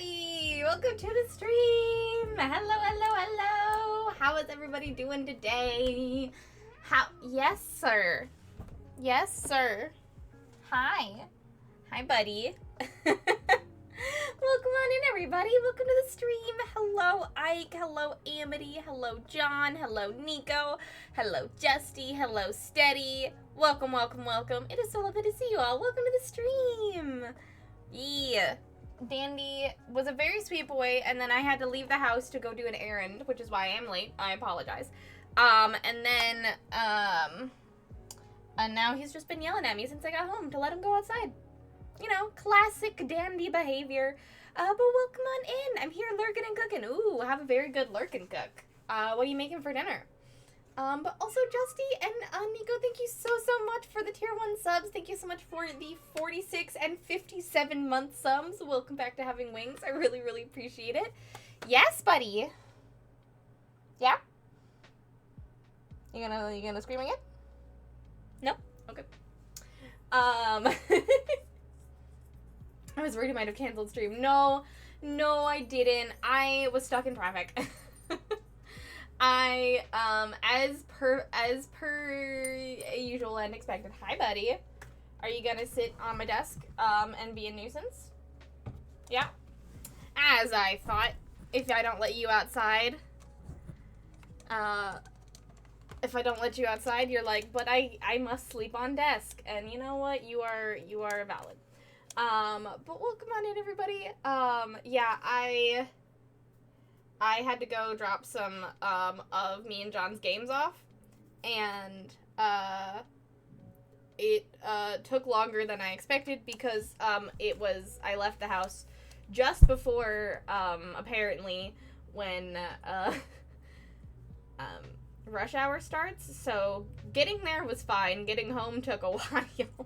everybody! Welcome to the stream! Hello! How is everybody doing today? Yes, sir. Yes, sir. Hi, buddy. Welcome on in, everybody. Welcome to the stream. Hello, Ike. Hello, Amity. Hello, John. Hello, Nico. Hello, Justy. Hello, Steady. Welcome. It is so lovely to see you all. Welcome to the stream. Yeah. Dandy was a very sweet boy, and then I had to leave the house to go do an errand, which is why I am late. I apologize. And now he's just been yelling at me since I got home to let him go outside. You know, classic Dandy behavior. But welcome on in. I'm here lurking and cooking. Ooh, I have a very good lurk and cook. What are you making for dinner? But also Justy and Nico, thank you so much for the tier 1 subs. Thank you so much for the 46 and 57 month subs. Welcome back to Having Wings. I really appreciate it. Yes, buddy. Yeah? You gonna scream again? No? Okay. I was worried I might have canceled stream. No, I didn't. I was stuck in traffic. As per usual and expected. Hi, buddy. Are you gonna sit on my desk, and be a nuisance? Yeah. As I thought, if I don't let you outside, you're like, but I must sleep on desk. And you know what? You are valid. But welcome on in, everybody. Yeah, I had to go drop some, of me and John's games off, and, it, took longer than I expected because, I left the house just before, apparently, when, rush hour starts, so getting there was fine, getting home took a while.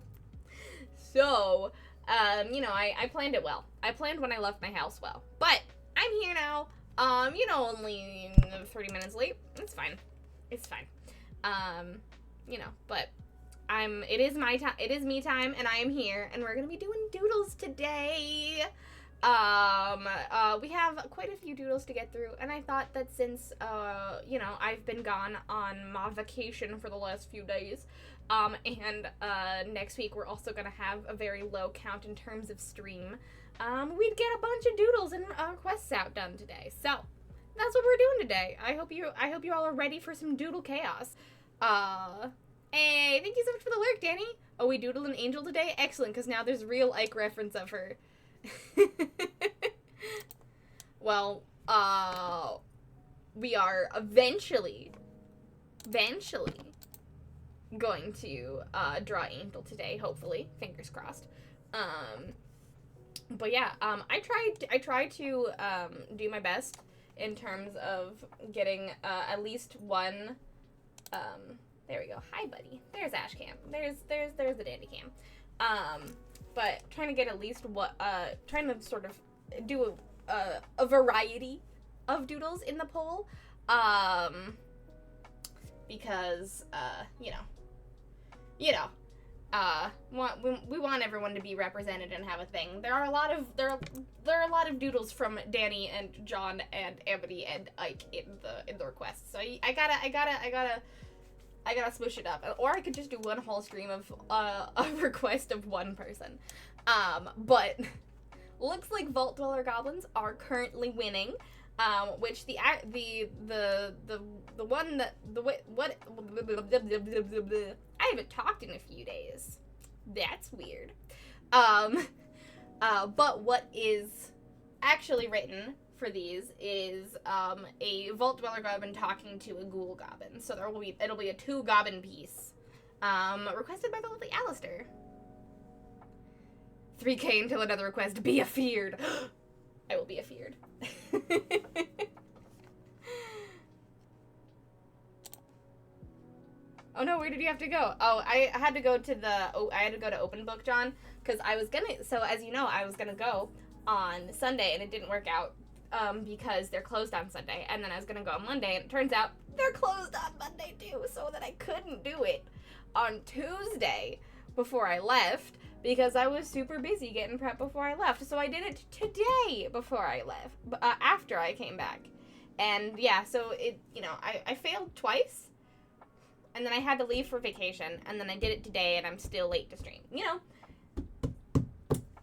So, you know, I planned it well. I planned when I left my house well. But, I'm here now. You know, only 30 minutes late. It's fine. You know, but it is my time, it is me time, and I am here, and we're gonna be doing doodles today. We have quite a few doodles to get through, and I thought that since, you know, I've been gone on my vacation for the last few days, and next week we're also gonna have a very low count in terms of stream, we'd get a bunch of doodles and quests out done today. So that's what we're doing today. I hope you all are ready for some doodle chaos. Hey, thank you so much for the lurk, Danny. Oh, we doodled an angel today? Excellent, because now there's real Ike reference of her. Well, we are eventually going to draw angel today, hopefully. Fingers crossed. But yeah, I tried to do my best in terms of getting at least one. There we go. Hi, buddy. There's Ashcam. There's the Dandy Cam. But trying to get at least trying to sort of do a variety of doodles in the poll. Because you know. We want everyone to be represented and have a thing. There are a lot of doodles from Danny and John and Amity and Ike in the requests. So I gotta switch it up, or I could just do one whole stream of a request of one person. But looks like Vault Dweller Goblins are currently winning. Which the one that what I haven't talked in a few days. That's weird. But what is actually written for these is a Vault Dweller Goblin talking to a Ghoul Goblin. So it'll be a 2 Goblin piece. Requested by the lovely Alistair. 3K until another request. Be afeared. I will be afeared. Oh no, where did you have to go? Oh, I had to go to Open Book, John, because so as you know, I was gonna go on Sunday, and it didn't work out, because they're closed on Sunday, and then I was gonna go on Monday, and it turns out they're closed on Monday too, so that I couldn't do it on Tuesday before I left, because I was super busy getting prepped before I left. So I did it today before I left, after I came back. And yeah, so it, you know, I failed twice, and then I had to leave for vacation, and then I did it today, and I'm still late to stream. You know,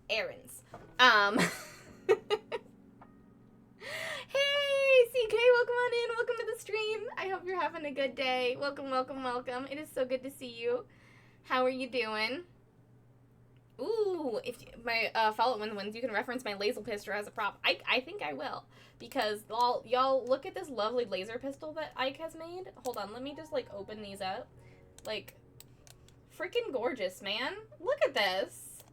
errands. Hey, CK, welcome on in. Welcome to the stream. I hope you're having a good day. Welcome, welcome, welcome. It is so good to see you. How are you doing? Ooh, if my follow-up one wins, you can reference my laser pistol as a prop. I think I will, because y'all look at this lovely laser pistol that Ike has made. Hold on, let me just like open these up. Like, freaking gorgeous, man. Look at this.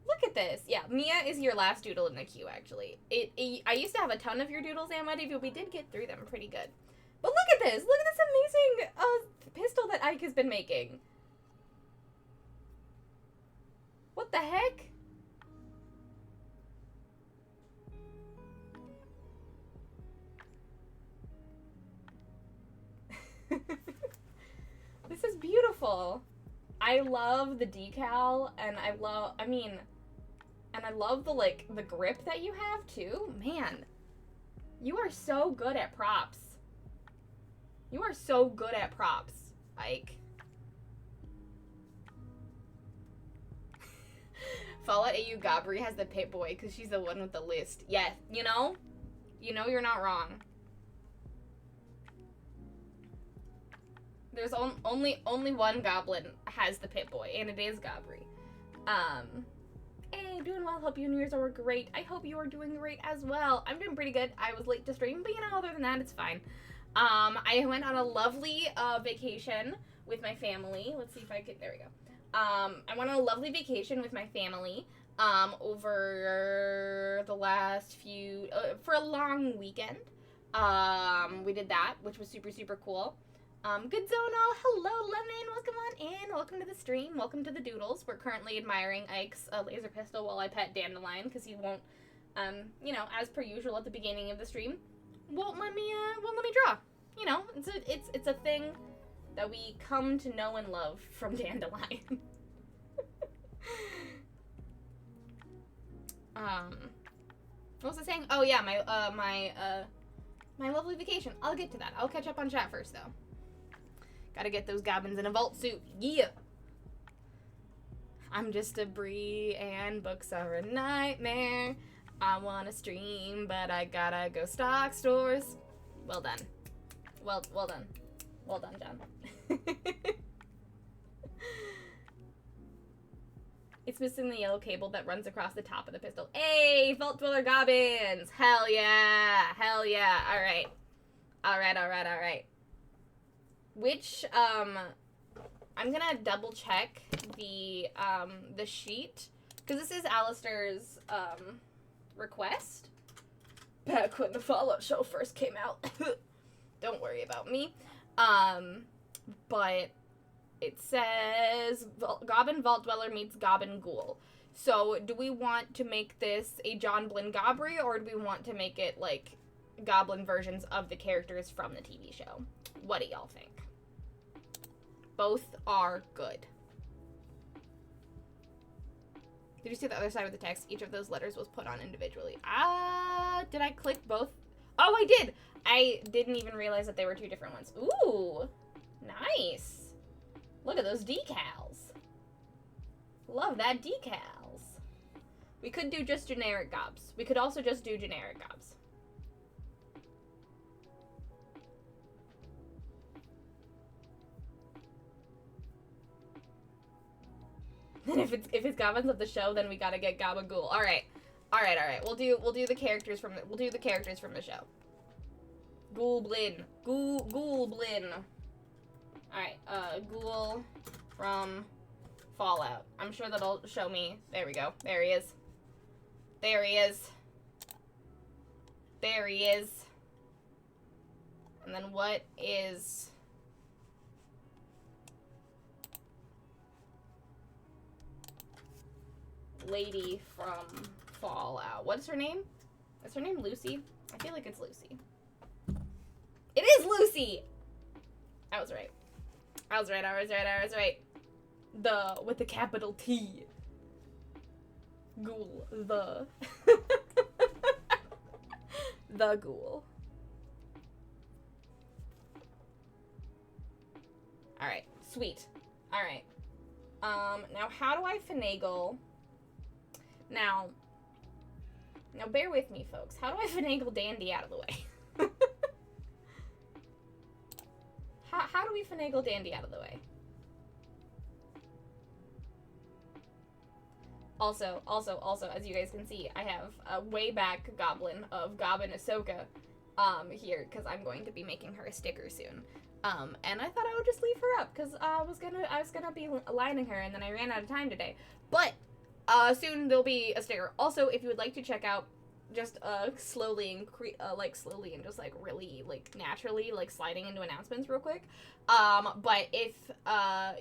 Look at this. Yeah, Mia is your last doodle in the queue, actually. I used to have a ton of your doodles, Amity, but we did get through them pretty good. But look at this. Look at this amazing pistol that Ike has been making. What the heck? This is beautiful. I love the decal, and I love the, like, the grip that you have, too. Man, you are so good at props. You are so good at props, Ike. Fallout AU Gabri has the pit boy because she's the one with the list. Yes, you know you're not wrong. There's only one goblin has the pit boy, and it is Gabri. Hey, doing well. Hope you and yours are great. I hope you are doing great as well. I'm doing pretty good. I was late to stream, but you know, other than that, it's fine. I went on a lovely vacation with my family. Let's see if I could. There we go. I went on a lovely vacation with my family over the last few for a long weekend. We did that, which was super, super cool. Good Zonal, hello Lemon, welcome on in, welcome to the stream, welcome to the Doodles. We're currently admiring Ike's laser pistol while I pet Dandelion, because he won't, you know, as per usual at the beginning of the stream, won't let me draw. You know, it's a thing that we come to know and love from Dandelion. What was I saying? Oh yeah, my lovely vacation. I'll get to that. I'll catch up on chat first though. Gotta get those goblins in a vault suit. Yeah. I'm just a Brie and books are a nightmare. I wanna stream, but I gotta go stock stores. Well done. Well done. Well done, John. It's missing the yellow cable that runs across the top of the pistol. Hey, Vault Dweller Goblins! Hell yeah! Hell yeah! Alright. Alright. Which, I'm gonna double check the sheet, because this is Alistair's, request. Back when the Fallout show first came out. Don't worry about me. But it says Goblin Vault Dweller meets Goblin Ghoul. So, do we want to make this a John Blinn Gobri, or do we want to make it, like, Goblin versions of the characters from the TV show? What do y'all think? Both are good. Did you see the other side of the text? Each of those letters was put on individually. Did I click both? Oh, I did! I didn't even realize that they were two different ones. Ooh, nice. Look at those decals. Love that decals. We could do just generic gobs. We could also just do generic gobs. And if it's goblins of the show, then we gotta get Gabagool. All right. We'll do the characters from the show. Ghoul Blinn. All right. Ghoul from Fallout. I'm sure that'll show me. There we go. There he is. And then what is lady from Fallout? What is her name? Is her name Lucy? I feel like it's Lucy. It is Lucy! I was right. with the capital T. Ghoul. The. The ghoul. Alright, sweet. Alright. Now how do I finagle? Now bear with me, folks. How do I finagle Dandy out of the way? How do we finagle Dandy out of the way? Also, as you guys can see, I have a way back goblin of Gob and Ahsoka here, because I'm going to be making her a sticker soon. And I thought I would just leave her up, because I was gonna be aligning her, and then I ran out of time today. But soon there'll be a sticker. Also, if you would like to check out just slowly and just like really like naturally like sliding into announcements real quick. But if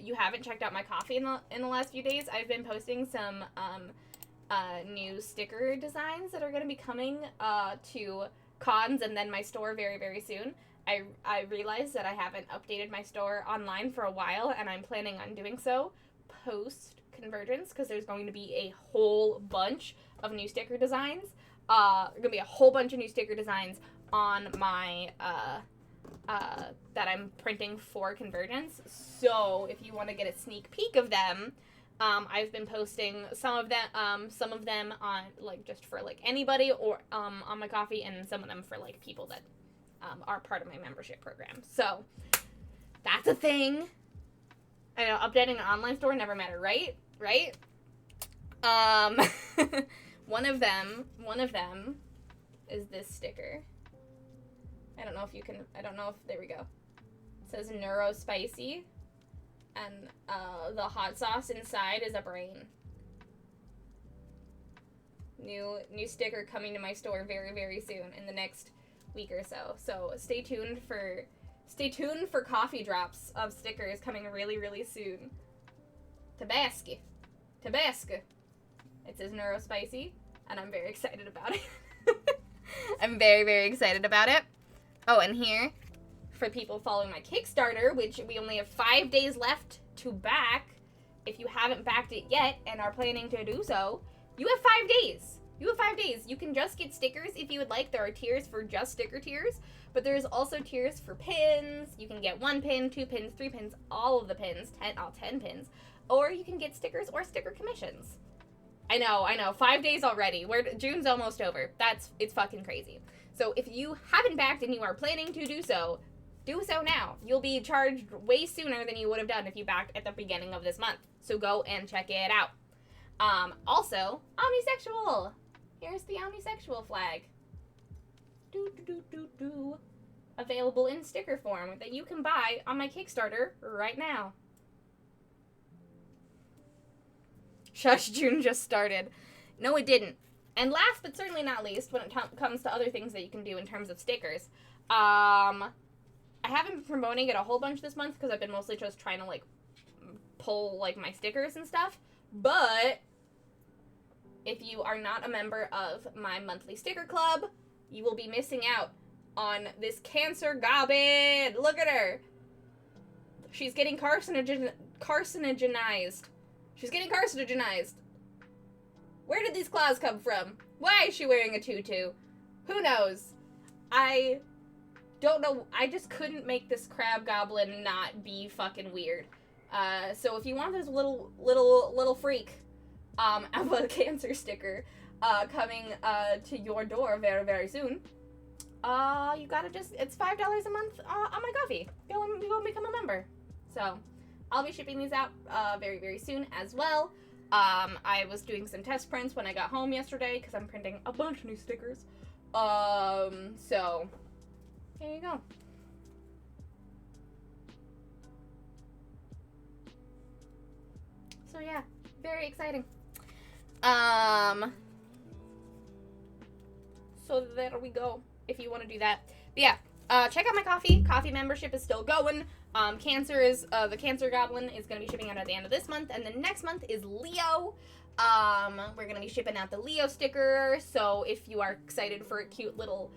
you haven't checked out my coffee in the last few days, I've been posting some new sticker designs that are going to be coming to cons and then my store very, very soon. I realized that I haven't updated my store online for a while, and I'm planning on doing so post Convergence, because there's going to be a whole bunch of new sticker designs. Gonna be a whole bunch of new sticker designs on my that I'm printing for Convergence. So if you want to get a sneak peek of them, I've been posting some of them on like just for like anybody or on my coffee, and some of them for like people that are part of my membership program. So that's a thing. I know updating an online store never mattered, right? One of them is this sticker. I don't know if there we go. It says Neuro Spicy, and the hot sauce inside is a brain. New sticker coming to my store very, very soon in the next week or so. So stay tuned for coffee drops of stickers coming really, really soon. Tabasco. It says Neuro Spicy, and I'm very excited about it. I'm very, very excited about it. Oh, and here, for people following my Kickstarter, which we only have 5 days left to back, if you haven't backed it yet and are planning to do so, you have 5 days. You can just get stickers if you would like. There are tiers for just sticker tiers, but there's also tiers for pins. You can get 1 pin, 2 pins, 3 pins, all of the pins, 10 pins, or you can get stickers or sticker commissions. I know, 5 days already. June's almost over. It's fucking crazy. So if you haven't backed and you are planning to do so now. You'll be charged way sooner than you would have done if you backed at the beginning of this month. So go and check it out. Also, omnisexual. Here's the omnisexual flag. Available in sticker form that you can buy on my Kickstarter right now. Shush, June just started. No, it didn't. And last but certainly not least, when it comes to other things that you can do in terms of stickers, I haven't been promoting it a whole bunch this month because I've been mostly just trying to, like, pull, like, my stickers and stuff. But if you are not a member of my monthly sticker club, you will be missing out on this Cancer Gobbin. Look at her. She's getting carcinogenized. She's getting carcinogenized. Where did these claws come from? Why is she wearing a tutu? Who knows? I don't know. I just couldn't make this crab goblin not be fucking weird. So if you want this little freak of a Cancer sticker coming to your door very, very soon, you gotta it's $5 a month on my coffee. Go and become a member. So I'll be shipping these out very, very soon as well. I was doing some test prints when I got home yesterday because I'm printing a bunch of new stickers. So there you go. So yeah, very exciting. So there we go, if you want to do that. But yeah, check out my coffee. Coffee membership is still going. The Cancer Goblin is going to be shipping out at the end of this month, and then next month is Leo. We're going to be shipping out the Leo sticker, so if you are excited for a cute little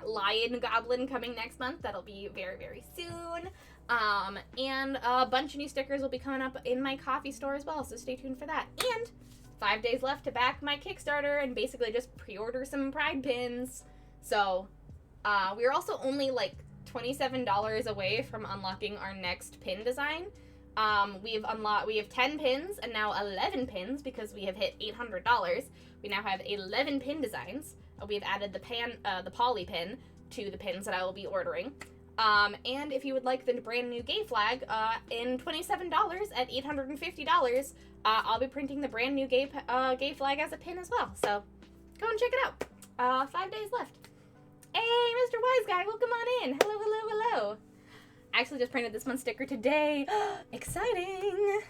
lion goblin coming next month, that'll be very, very soon. And a bunch of new stickers will be coming up in my coffee store as well, so stay tuned for that. And 5 days left to back my Kickstarter and basically just pre-order some Pride pins. So, we're also only like $27 away from unlocking our next pin design. We have 10 pins and now 11 pins because we have hit $800. We now have 11 pin designs. We've added the poly pin to the pins that I will be ordering. And if you would like the brand new gay flag, in $27 at $850, I'll be printing the brand new gay flag as a pin as well. So go and check it out. 5 days left. Hey, Mr. Wise Guy, welcome on in. Hello, hello, hello. I actually just printed this month's sticker today. Exciting.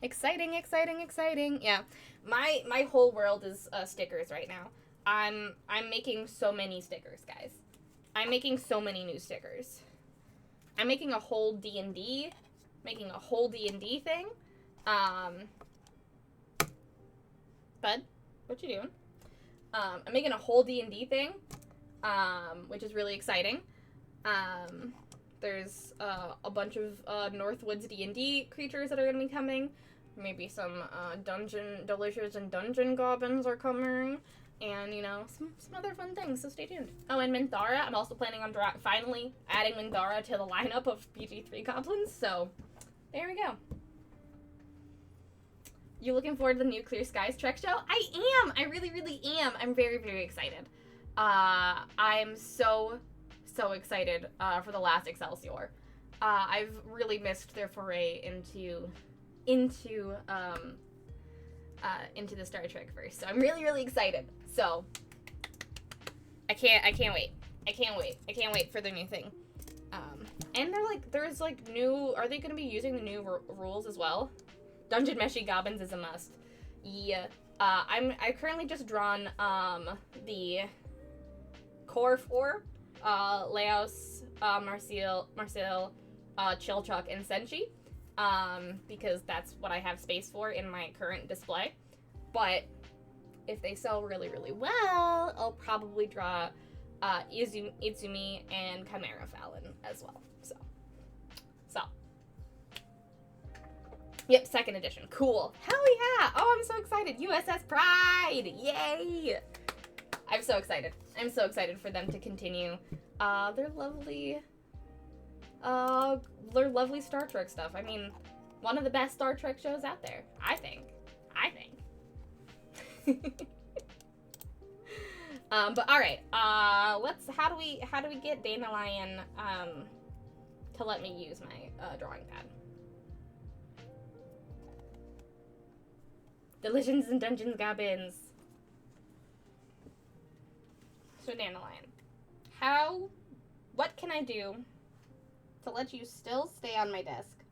Exciting, exciting, exciting. Yeah, my whole world is stickers right now. I'm making so many stickers, guys. I'm making so many new stickers. I'm making a whole D&D thing. Bud, what you doing? I'm making a whole D&D thing, which is really exciting. There's a bunch of Northwoods D&D creatures that are going to be coming. Maybe some delicious and dungeon goblins are coming. And, you know, some other fun things, so stay tuned. Oh, and Minthara, I'm also planning on finally adding Minthara to the lineup of BG3 goblins, so there we go. You looking forward to the new Clear Skies Trek show? I am! I really, really am. I'm very, very excited. I'm so excited for the last Excelsior. I've really missed their foray into the Star Trek verse, so I'm really, really excited. So I can't wait. I can't wait for the new thing. And there's new. Are they going to be using the new rules as well? Dungeon Meshy Goblins is a must. Yeah. I currently just drawn the core 4, Laos, Marcel, Chilchuck, and Senshi. Because that's what I have space for in my current display. But if they sell really, really well, I'll probably draw Izumi and Chimera Fallon as well. So. Yep, 2nd edition. Cool. Hell yeah! Oh, I'm so excited. USS Pride! Yay! I'm so excited. I'm so excited for them to continue their lovely Star Trek stuff. I mean, one of the best Star Trek shows out there. I think. But all right. How do we get Dandelion to let me use my drawing pad? Delicious and Dungeons Goblins. So Dandelion, what can I do to let you still stay on my desk,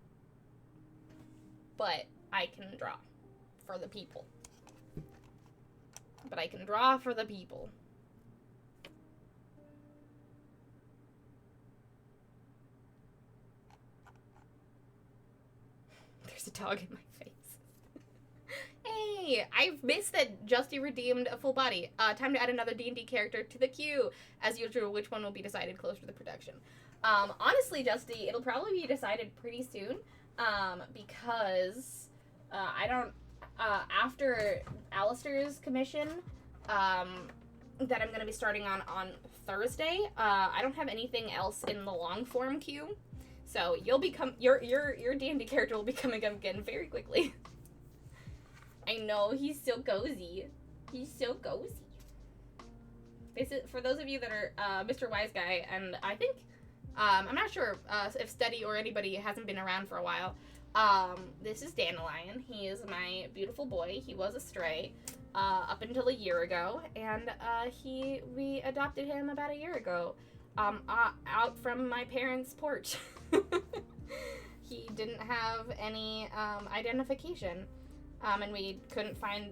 but I can draw for the people? There's a dog in my face. Hey, I've missed that Justy redeemed a full body. Time to add another D&D character to the queue. As usual, which one will be decided closer to the production? Honestly, Justy, it'll probably be decided pretty soon, because I don't, after Alistair's commission, that I'm going to be starting on Thursday, I don't have anything else in the long form queue, so your D&D character will be coming up again very quickly. I know, he's so cozy. For those of you that are Mr. Wise Guy, and I think, I'm not sure if Steady or anybody hasn't been around for a while, this is Dandelion. He is my beautiful boy. He was a stray up until a year ago, and we adopted him about a year ago out from my parents' porch. He didn't have any identification. And we didn't find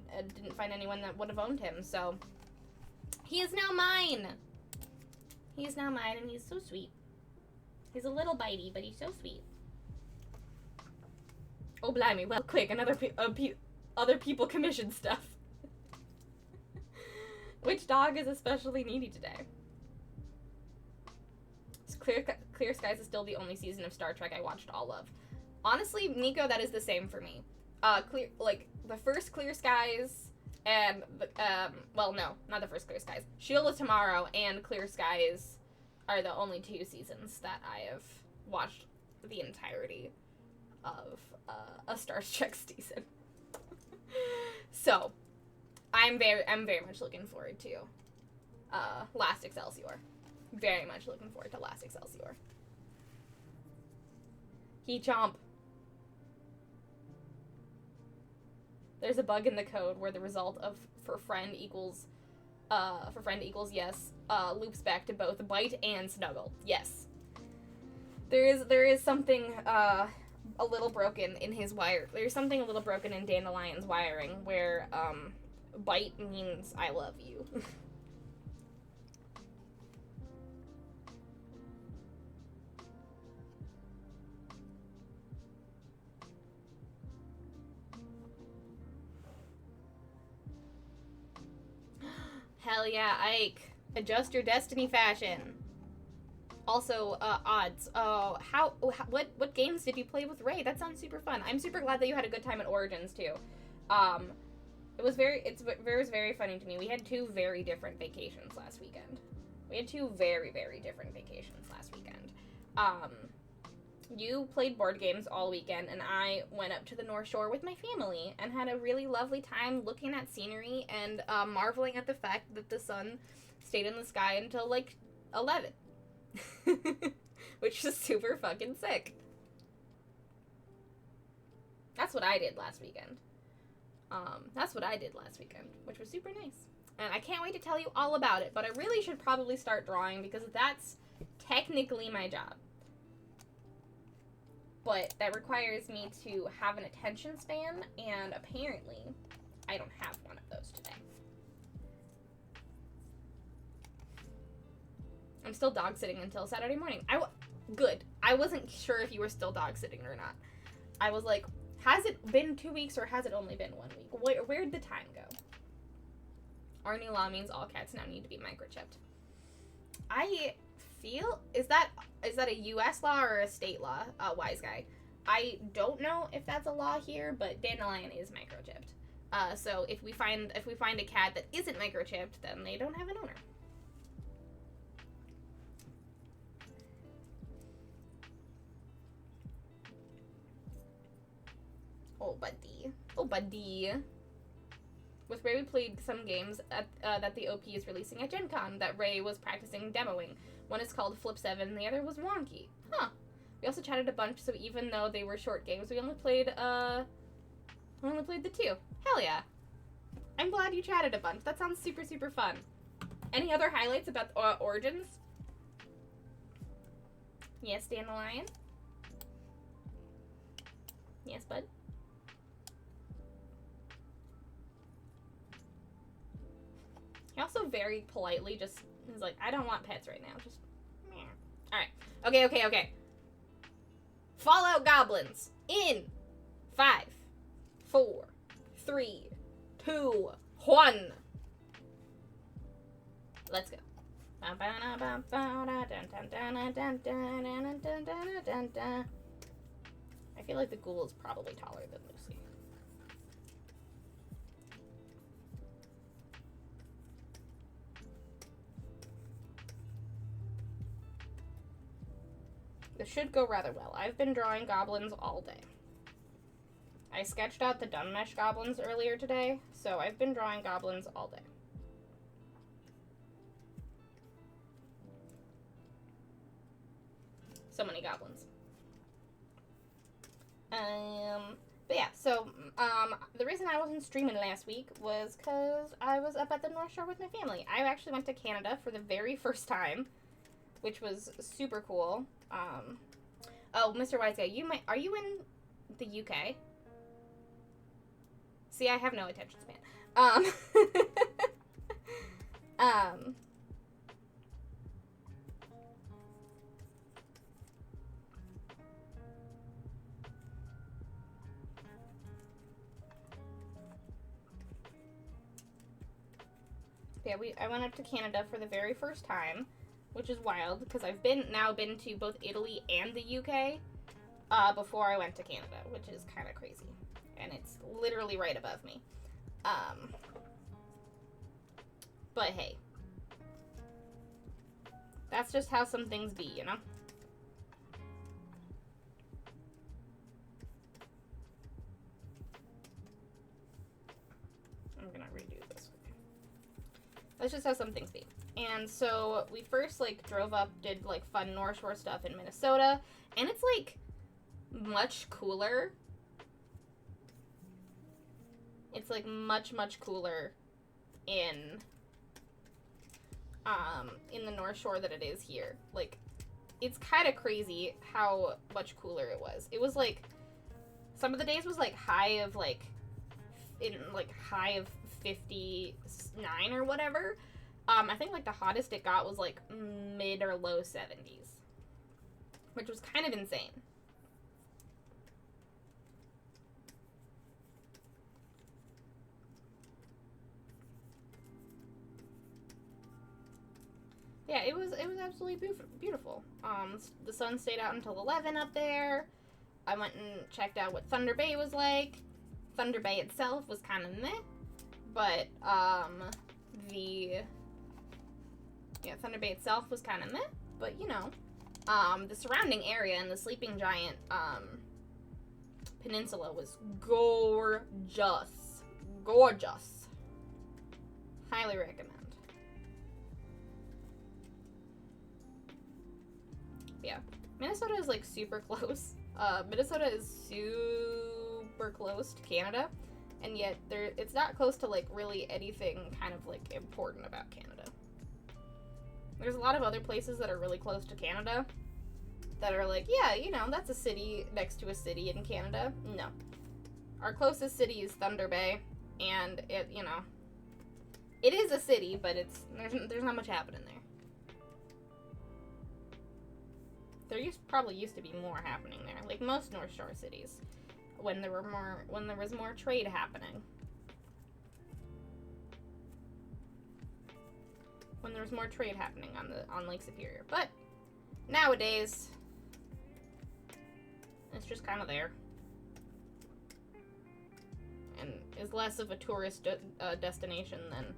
anyone that would have owned him, so he is now mine. And he's so sweet. He's a little bitey, but he's so sweet. Oh, blimey. Well, quick, other people commission stuff. Which dog is especially needy today? Clear Skies is still the only season of Star Trek I watched all of. Honestly, Nico, that is the same for me. The first Clear Skies and, well, no, not the first Clear Skies. Shield of Tomorrow and Clear Skies are the only 2 seasons that I have watched the entirety of a Star Trek season. So, I'm very much looking forward to Last Excelsior. Very much looking forward to Last Excelsior. He chomp. There's a bug in the code where the result of for friend equals yes loops back to both bite and snuggle. Yes. There is something a little broken in his wire. There's something a little broken in Dandelion's wiring where bite means I love you. Hell yeah, Ike. Adjust your destiny fashion. Also, odds. What games did you play with Ray? That sounds super fun. I'm super glad that you had a good time at Origins, too. It was very funny to me. We had 2 very different vacations last weekend. We had 2 very, very different vacations last weekend. You played board games all weekend, and I went up to the North Shore with my family and had a really lovely time looking at scenery and marveling at the fact that the sun stayed in the sky until, like, 11. Which is super fucking sick. That's what I did last weekend. Which was super nice. And I can't wait to tell you all about it, but I really should probably start drawing because that's technically my job. But that requires me to have an attention span, and apparently I don't have one of those today. I'm still dog sitting until Saturday morning. Good. I wasn't sure if you were still dog sitting or not. I was like, has it been 2 weeks or has it only been 1 week? Where'd the time go? Our new law means all cats now need to be microchipped. I feel, is that a U.S. law or a state law, wise guy? I don't know if that's a law here, but Dandelion is microchipped. So if we find a cat that isn't microchipped, then they don't have an owner. Oh, buddy. With Ray, we played some games that the OP is releasing at Gen Con that Ray was practicing demoing. One is called Flip 7, and the other was Wonky. Huh. We also chatted a bunch, so even though they were short games, we only played the 2. Hell yeah. I'm glad you chatted a bunch. That sounds super, super fun. Any other highlights about Origins? Yes, Dandelion? Yes, bud? He also very politely just is like, I don't want pets right now. Just, meh. Alright. Okay. Fallout Goblins in 5, 4, 3, 2, 1. Let's go. I feel like the ghoul is probably taller than Lucy. This should go rather well. I've been drawing goblins all day. I sketched out the Dunmesh goblins earlier today, so I've been drawing goblins all day. So many goblins. But yeah, so, the reason I wasn't streaming last week was because I was up at the North Shore with my family. I actually went to Canada for the very first time, which was super cool. Oh, Mr. Wise Guy, are you in the UK? See, I have no attention span. Yeah, I went up to Canada for the very first time which is wild because I've now been to both Italy and the UK before I went to Canada, which is kind of crazy. And it's literally right above me. But hey, that's just how some things be, you know? I'm gonna redo this. That's just how some things be. And so we first, like, drove up, did, like, fun North Shore stuff in Minnesota, and it's, like, much cooler. It's, like, much, much cooler in the North Shore than it is here. Like, it's kind of crazy how much cooler it was. It was, like, some of the days was, like, high of 59 or whatever. I think, like, the hottest it got was, like, mid or low 70s, which was kind of insane. Yeah, it was absolutely beautiful. The sun stayed out until 11 up there. I went and checked out what Thunder Bay was like. Thunder Bay itself was kind of meh, but Thunder Bay itself was kind of meh, but you know, the surrounding area and the Sleeping Giant Peninsula was gorgeous. Highly recommend. Yeah, Minnesota is like super close. Minnesota is super close to Canada, and yet it's not close to like really anything kind of like important about Canada. There's a lot of other places that are really close to Canada that are like, yeah, you know, that's a city next to a city in Canada. No. Our closest city is Thunder Bay, and it, you know, it is a city, but there's not much happening there. There probably used to be more happening there, like most North Shore cities, when there was more trade happening. When there was more trade happening on Lake Superior, but nowadays it's just kind of there, and is less of a tourist destination than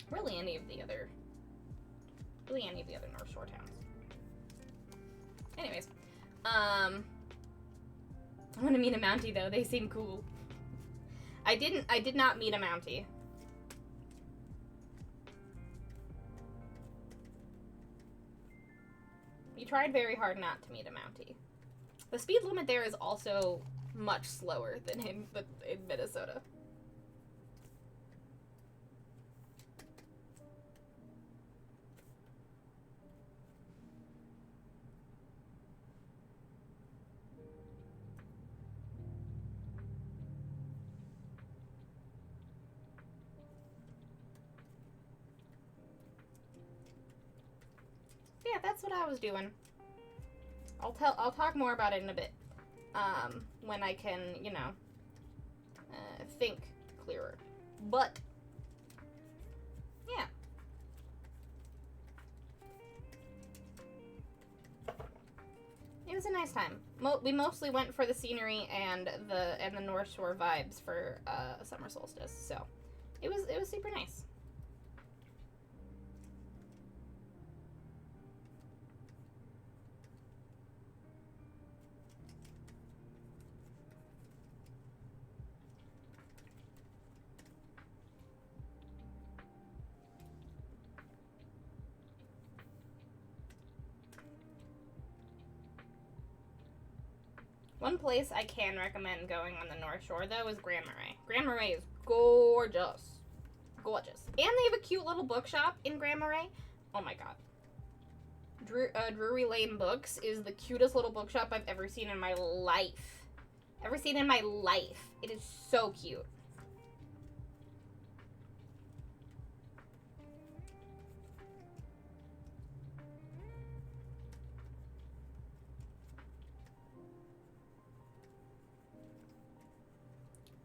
really any of the other North Shore towns. Anyways, I want to meet a Mountie though. They seem cool. I did not meet a Mountie. You tried very hard not to meet a Mountie. The speed limit there is also much slower than in Minnesota. Yeah, that's what I was doing. I'll talk more about it in a bit. When I can, you know, think clearer. But yeah. It was a nice time. We mostly went for the scenery and the North Shore vibes for summer solstice. So, it was super nice. One place I can recommend going on the North Shore, though, is Grand Marais. Grand Marais is gorgeous. Gorgeous. And they have a cute little bookshop in Grand Marais. Oh my god. Drury Lane Books is the cutest little bookshop I've ever seen in my life. It is so cute.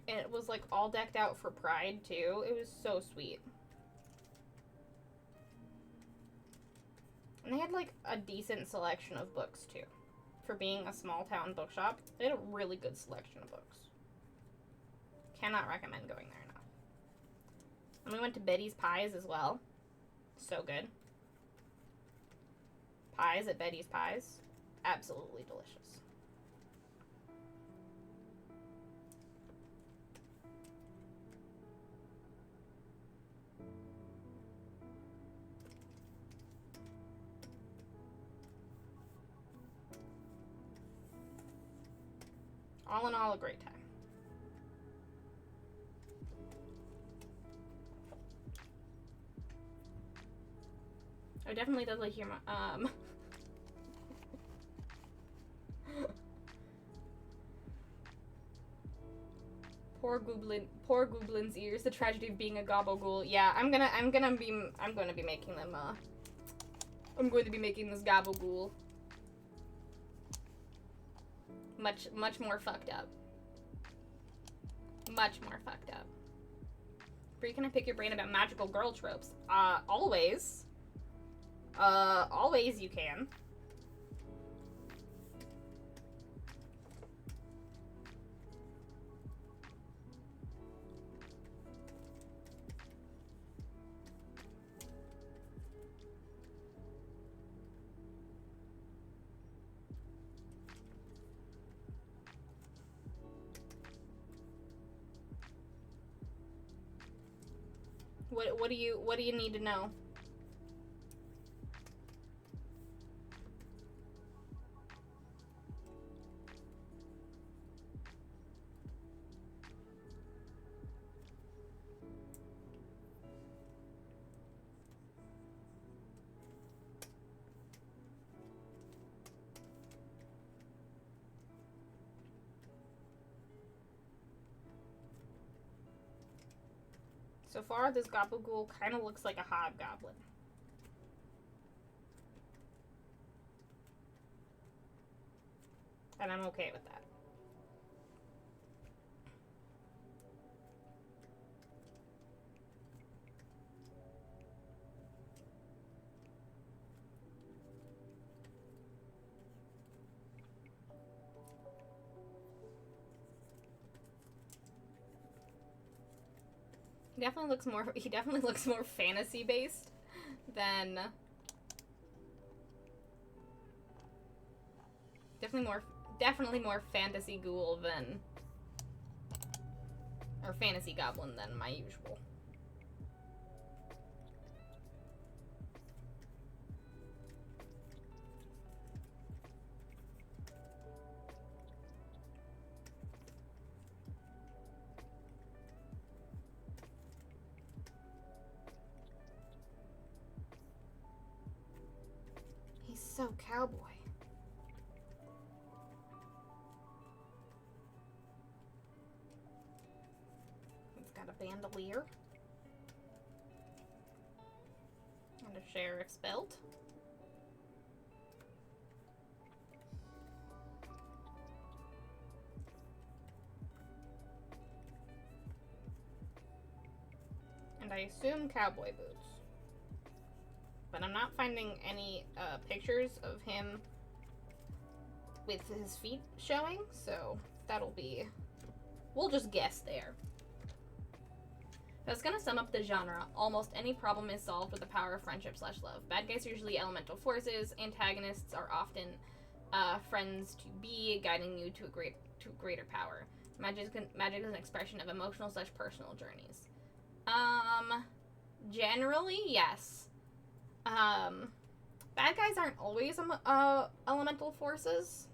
And it was like all decked out for Pride too. It was so sweet. And they had, like, a decent selection of books, too. For being a small town bookshop, they had a really good selection of books. Cannot recommend going there enough. And we went to Betty's Pies as well. So good. Pies at Betty's Pies. Absolutely delicious. All in all, a great time. I definitely definitely hear my poor Gooblin's ears, the tragedy of being a gobble-ghoul. Yeah, I'm going to be making them I'm going to be making this gobble-ghoul much more fucked up. Much more fucked up. Bree, can I pick your brain about magical girl tropes? Always. Always you can. What do you need to know? So far, this Gobble-Ghoul kind of looks like a hobgoblin. And I'm okay with that. He definitely looks more fantasy based than definitely more fantasy ghoul than or fantasy goblin than my usual. He's so cowboy. He's got a bandolier. And a sheriff's belt. And I assume cowboy boots. But I'm not finding any pictures of him with his feet showing, so that'll be... We'll just guess there. That's gonna sum up the genre. Almost any problem is solved with the power of friendship/love. Bad guys are usually elemental forces. Antagonists are often friends to be, guiding you to greater power. Magic is an expression of emotional/personal journeys. Generally, yes. Bad guys aren't always elemental forces.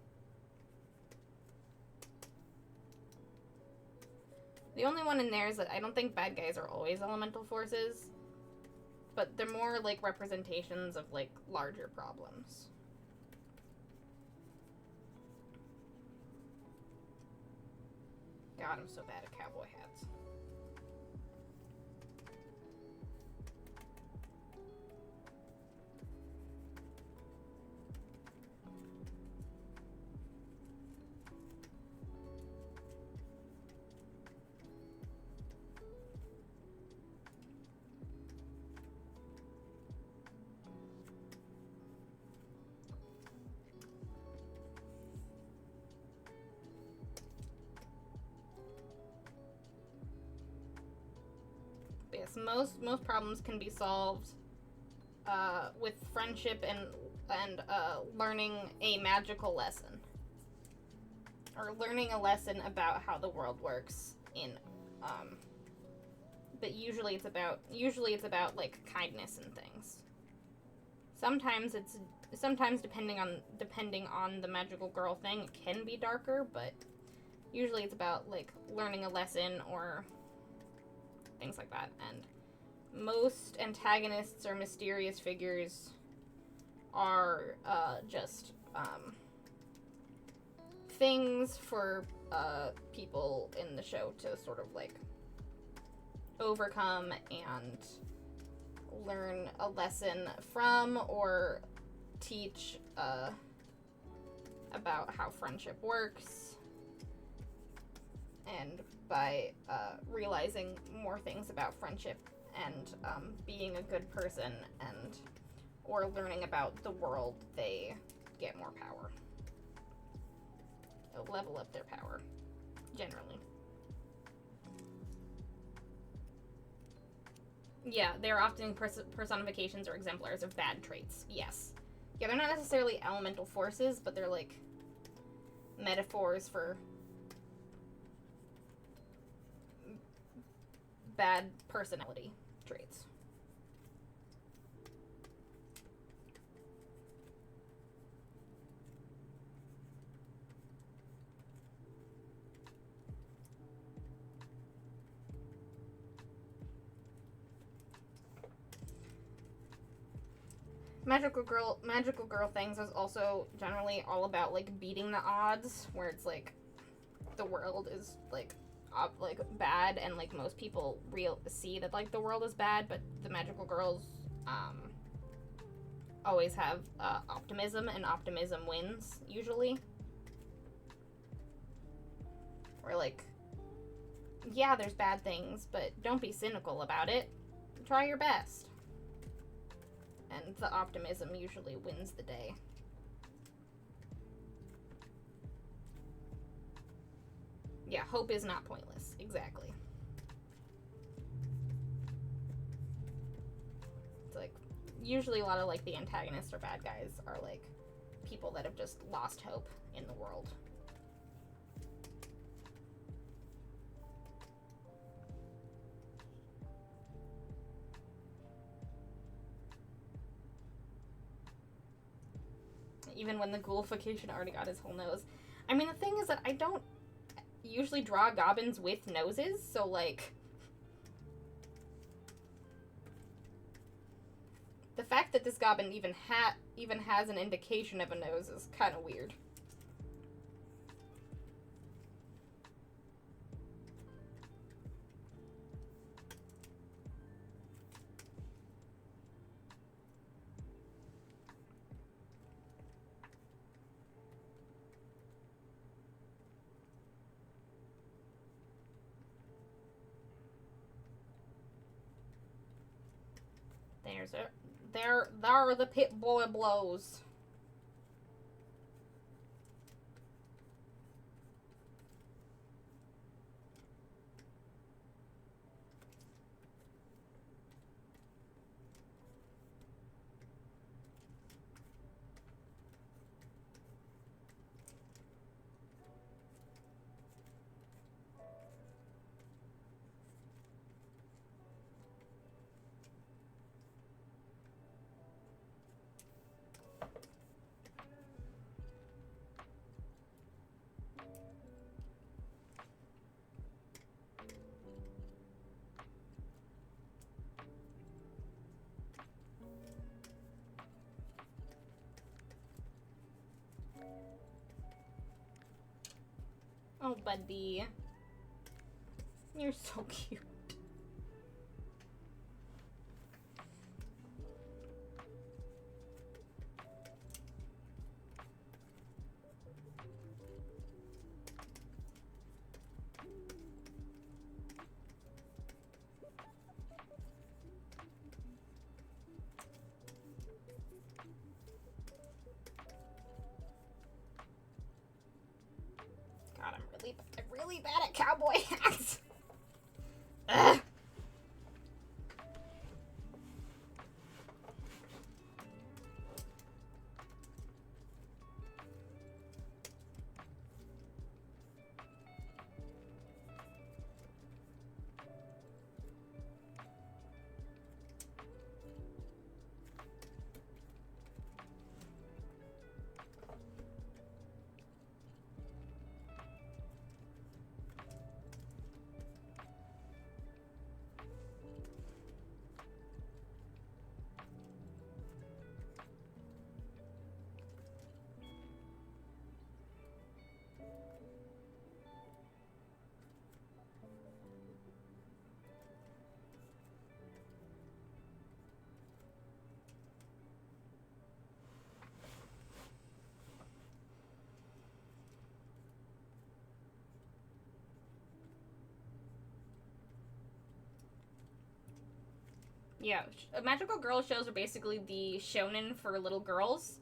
The only one in there is that I don't think bad guys are always elemental forces, but they're more like representations of like larger problems. God, I'm so bad at cowboy hats. Yes, most problems can be solved with friendship and learning a magical lesson, or learning a lesson about how the world works in but usually it's about like kindness and things. Sometimes depending on the magical girl thing, it can be darker, but usually it's about like learning a lesson or things like that. And most antagonists or mysterious figures are just things for people in the show to sort of like overcome and learn a lesson from, or teach about how friendship works, and by realizing more things about friendship and being a good person, and or learning about the world, they get more power. They'll level up their power, generally. Yeah, they're often personifications or exemplars of bad traits. Yes. Yeah, they're not necessarily elemental forces, but they're like metaphors for bad personality traits. Magical girl things is also generally all about like beating the odds, where it's like the world is like bad, and like most people see that like the world is bad, but the magical girls always have optimism, and optimism wins usually. Or like, yeah, there's bad things, but don't be cynical about it. Try your best. And the optimism usually wins the day. Yeah, hope is not pointless. Exactly. It's like, usually a lot of like the antagonists or bad guys are like people that have just lost hope in the world. Even when the ghoulification already got his whole nose. I mean, the thing is that I don't usually draw goblins with noses, so like the fact that this goblin even has an indication of a nose is kind of weird. There are the pit boy blows. Oh, buddy. You're so cute. God, I'm really bad at cowboy hats. Ugh. Yeah, magical girl shows are basically the shonen for little girls.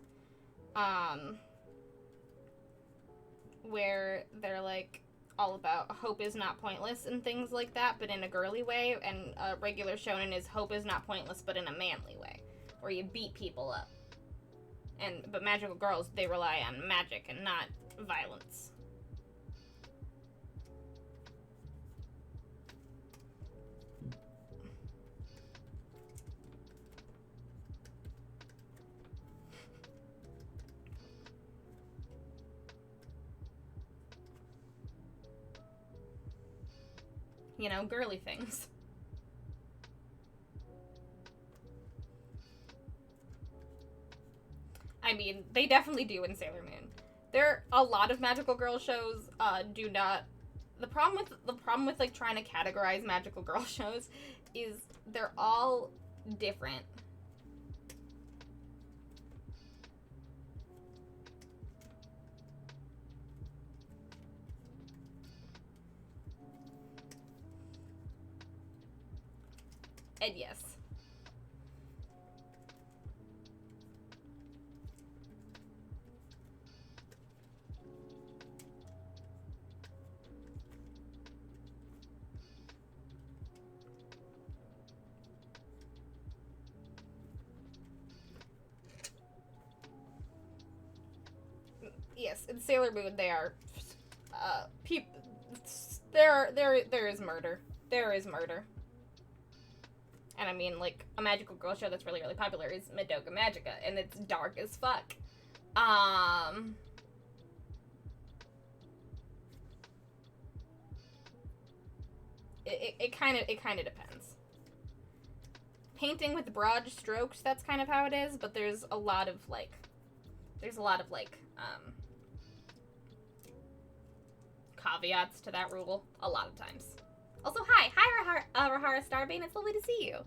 Where they're like all about hope is not pointless and things like that, but in a girly way, and regular shonen is hope is not pointless, but in a manly way, where you beat people up. But magical girls, they rely on magic and not violence. You know, girly things. I mean, they definitely do in Sailor Moon. There are a lot of magical girl shows do not. The problem with like trying to categorize magical girl shows is they're all different. And yes. Yes, in Sailor Moon they are there is murder. There is murder. And I mean, like, a magical girl show that's really, really popular is Madoka Magica, and it's dark as fuck. It kind of depends. Painting with broad strokes, that's kind of how it is, but there's a lot of, like, caveats to that rule a lot of times. Also, hi, Rahara Starbane, it's lovely to see you.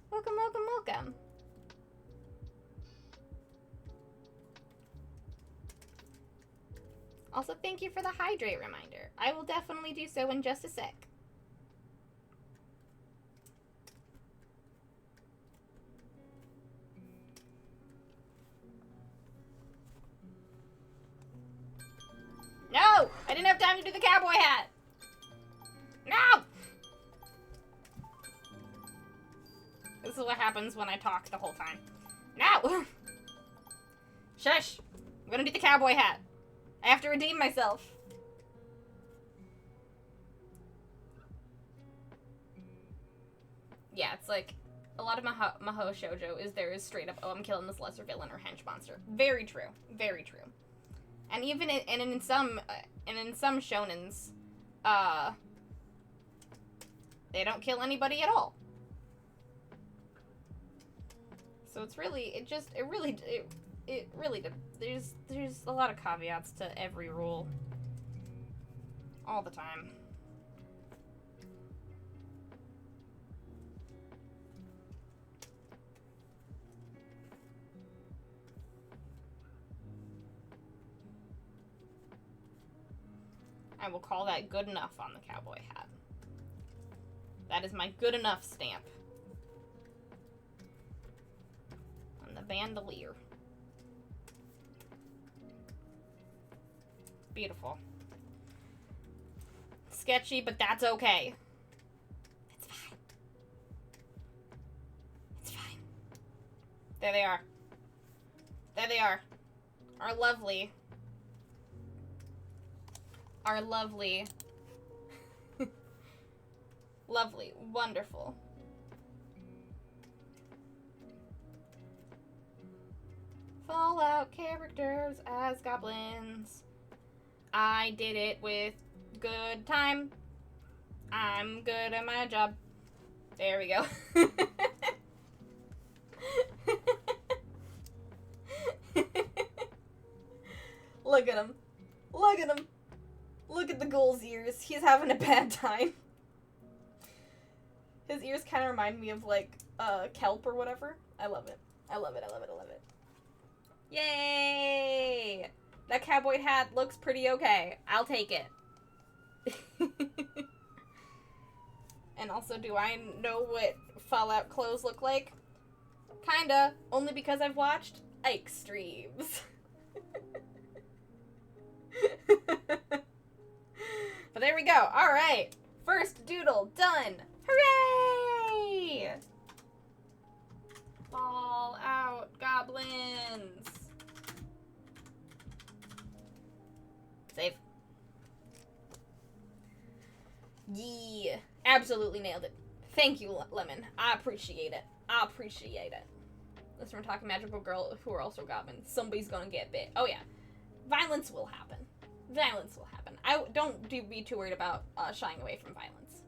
Welcome, welcome, welcome. Also, thank you for the hydrate reminder. I will definitely do so in just a sec. No! I didn't have time to do the cowboy hat! No! This is what happens when I talk the whole time. No! Shush! I'm gonna do the cowboy hat. I have to redeem myself. Yeah, it's like, a lot of Mahou shoujo is straight up, oh, I'm killing this lesser villain or hench monster. Very true. Very true. And even in some shonens, they don't kill anybody at all. So it's really, there's a lot of caveats to every rule. All the time. I will call that good enough on the cowboy hat. That is my good enough stamp. On the bandolier. Beautiful. Sketchy, but that's okay. It's fine. It's fine. There they are. There they are. Our lovely, lovely, wonderful. Fallout characters as goblins. I did it with good time. I'm good at my job. There we go. Look at him. Look at him. Look at the ghoul's ears. He's having a bad time. His ears kind of remind me of, like, kelp or whatever. I love it. I love it. I love it. I love it. Yay! That cowboy hat looks pretty okay. I'll take it. And also, do I know what Fallout clothes look like? Kinda, only because I've watched Ike streams. But there we go. Alright. First doodle done. Hooray! Fall out, goblins. Save. Yeah. Absolutely nailed it. Thank you, Lemon. I appreciate it. I appreciate it. Listen, we're talking magical girl who are also goblins. Somebody's gonna get bit. Oh yeah. Violence will happen. Violence will happen. Don't be too worried about shying away from violence.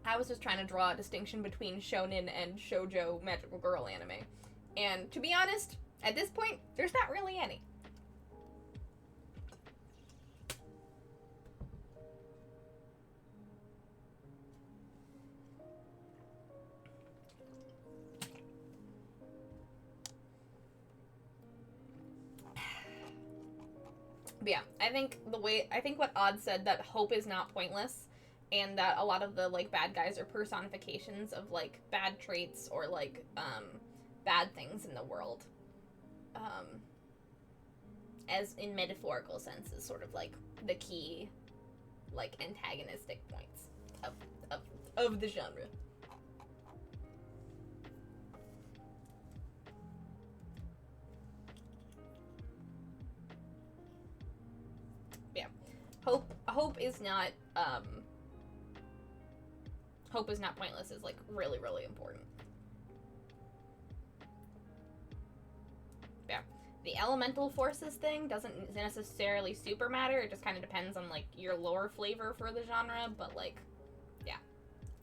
I was just trying to draw a distinction between shonen and shoujo magical girl anime. And to be honest, at this point, there's not really any. But yeah, I think what Odd said, that hope is not pointless, and that a lot of the, like, bad guys are personifications of, like, bad traits or, like, bad things in the world. As in metaphorical sense is sort of, like, the key, like, antagonistic points of the genre. Yeah. Hope is not pointless is, like, really, really important. Yeah. The elemental forces thing doesn't necessarily super matter. It just kind of depends on, like, your lore flavor for the genre, but, like, yeah.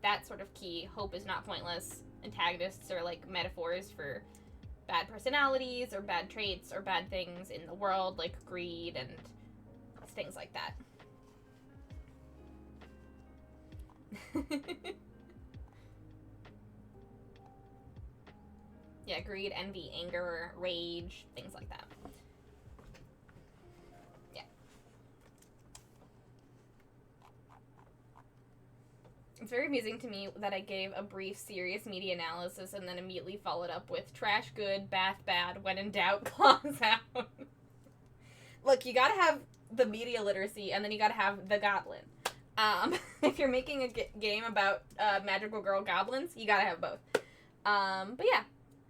That's sort of key. Hope is not pointless. Antagonists are, like, metaphors for bad personalities or bad traits or bad things in the world, like greed and things like that. Yeah, greed, envy, anger, rage, things like that. Yeah. It's very amusing to me that I gave a brief, serious media analysis and then immediately followed up with trash good, bath bad, when in doubt, claws out. Look, you gotta have the media literacy, and then you gotta have the goblin. If you're making a game about magical girl goblins, you gotta have both. But yeah,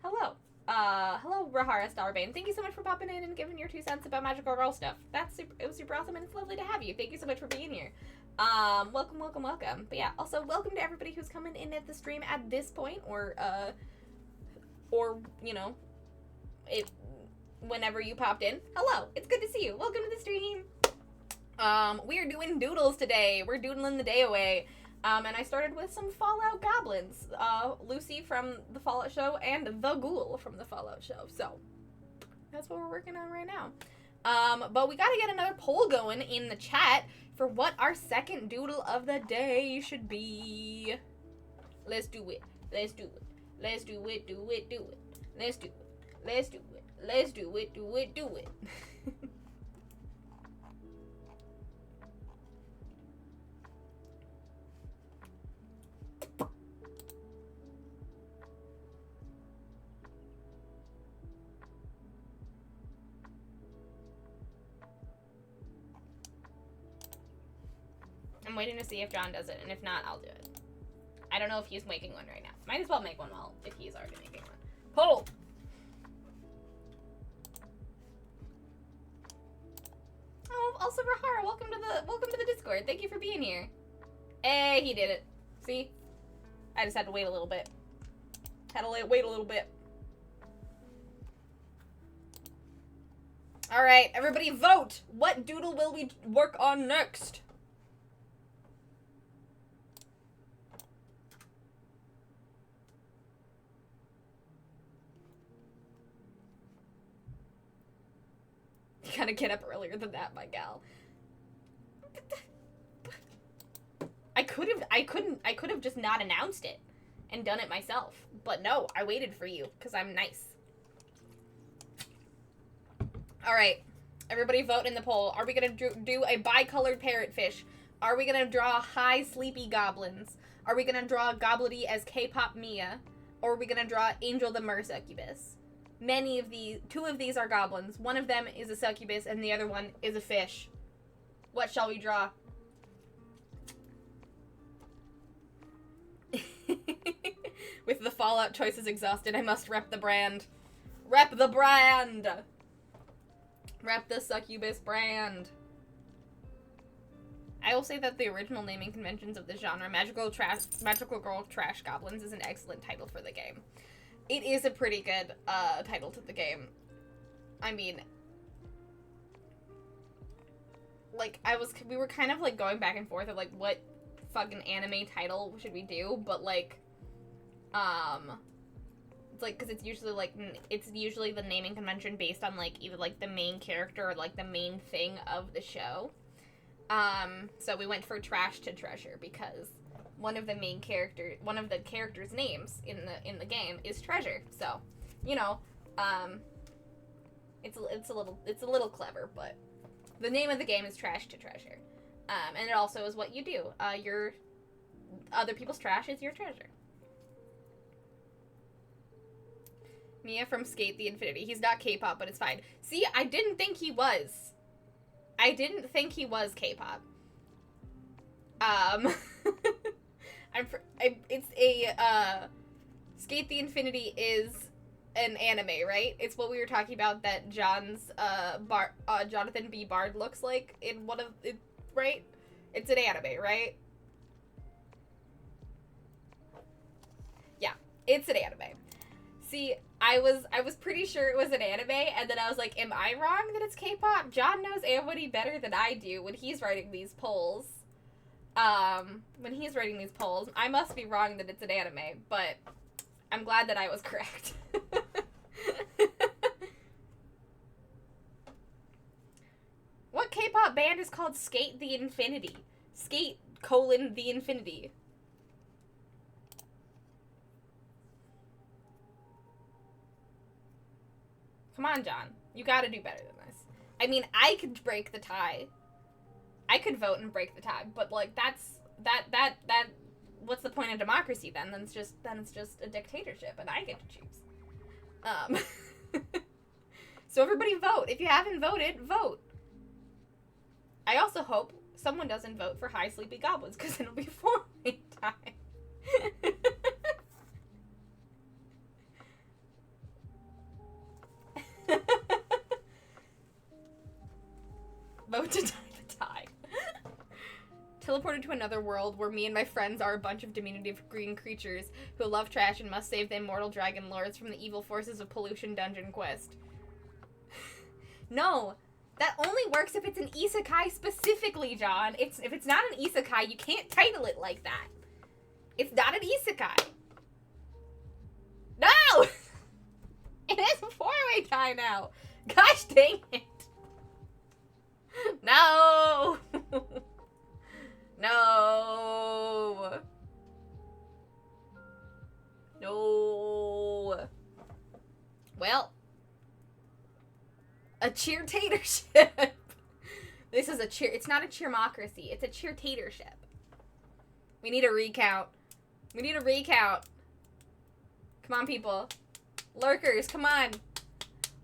hello. Hello, Rahara Starbane. Thank you so much for popping in and giving your 2 cents about magical girl stuff. It was super awesome, and it's lovely to have you. Thank you so much for being here. Welcome. But yeah, also welcome to everybody who's coming in at the stream at this point, or you know, whenever you popped in. Hello, it's good to see you. Welcome to the stream. We are doing doodles today. We're doodling the day away. And I started with some Fallout goblins. Lucy from the Fallout show and the Ghoul from the Fallout show. So, that's what we're working on right now. But we gotta get another poll going in the chat for what our second doodle of the day should be. Let's do it. Let's do it. Let's do it, do it, do it. Let's do it. Let's do it. Let's do it, do it, do it. I'm waiting to see if John does it, and if not, I'll do it. I don't know if he's making one right now. Might as well make one while if he's already making one. Poll! Oh, also Rahara, welcome to the Discord. Thank you for being here. Hey, he did it. See? I just had to wait a little bit. Wait a little bit. Alright, everybody vote! What doodle will we work on next? You gotta get up earlier than that, my gal. I could have just not announced it and done it myself. But no, I waited for you, because I'm nice. Alright, everybody vote in the poll. Are we gonna do a bi-colored parrotfish Are we gonna draw high sleepy goblins? Are we gonna draw Gobbledy as K-pop Mia? Or are we gonna draw Angel the Mer Succubus? Two of these are goblins. One of them is a succubus and the other one is a fish. What shall we draw? With the Fallout choices exhausted, I must rep the brand. Rep the brand! Rep the succubus brand. I will say that the original naming conventions of the genre, Magical Girl Trash Goblins, is an excellent title for the game. It is a pretty good title to the game. I mean, like, we were kind of, like, going back and forth of, like, what fucking anime title should we do, but, like, it's, like, because it's usually the naming convention based on, like, either, like, the main character or, like, the main thing of the show. So we went for Trash to Treasure because one of the characters' names in the game is Treasure. So, you know, it's a little clever, but the name of the game is Trash to Treasure. And it also is what you do. Your other people's trash is your treasure. Mia from Skate the Infinity. He's not K-pop, but it's fine. See, I didn't think he was. I didn't think he was K-pop. Skate the Infinity is an anime, right? It's what we were talking about that Jonathan B. Bard looks like in one of it, right? It's an anime, right? Yeah, it's an anime. See, I was pretty sure it was an anime, and then I was like, am I wrong that it's K-pop? John knows Amity better than I do when he's writing these polls. I must be wrong that it's an anime, but I'm glad that I was correct. What K-pop band is called Skate the Infinity? Skate, the Infinity. Come on, John. You gotta do better than this. I mean, I could break the tie. I could vote and break the tie, but, like, what's the point of democracy then? Then it's just a dictatorship, and I get to choose. So everybody vote. If you haven't voted, vote. I also hope someone doesn't vote for High Sleepy Goblins, because it'll be 4-way tie. Vote to tie the tie. Teleported to another world where me and my friends are a bunch of diminutive green creatures who love trash and must save the immortal dragon lords from the evil forces of Pollution Dungeon Quest. No, that only works if it's an isekai specifically, John. If it's not an isekai, you can't title it like that. It's not an isekai. No! It is a 4-way tie now. Gosh dang it. No! No! No! Well, a cheer-tatorship. This is a cheer. It's not a cheermocracy. It's a cheer-tatorship. We need a recount. We need a recount. Come on, people. Lurkers, come on.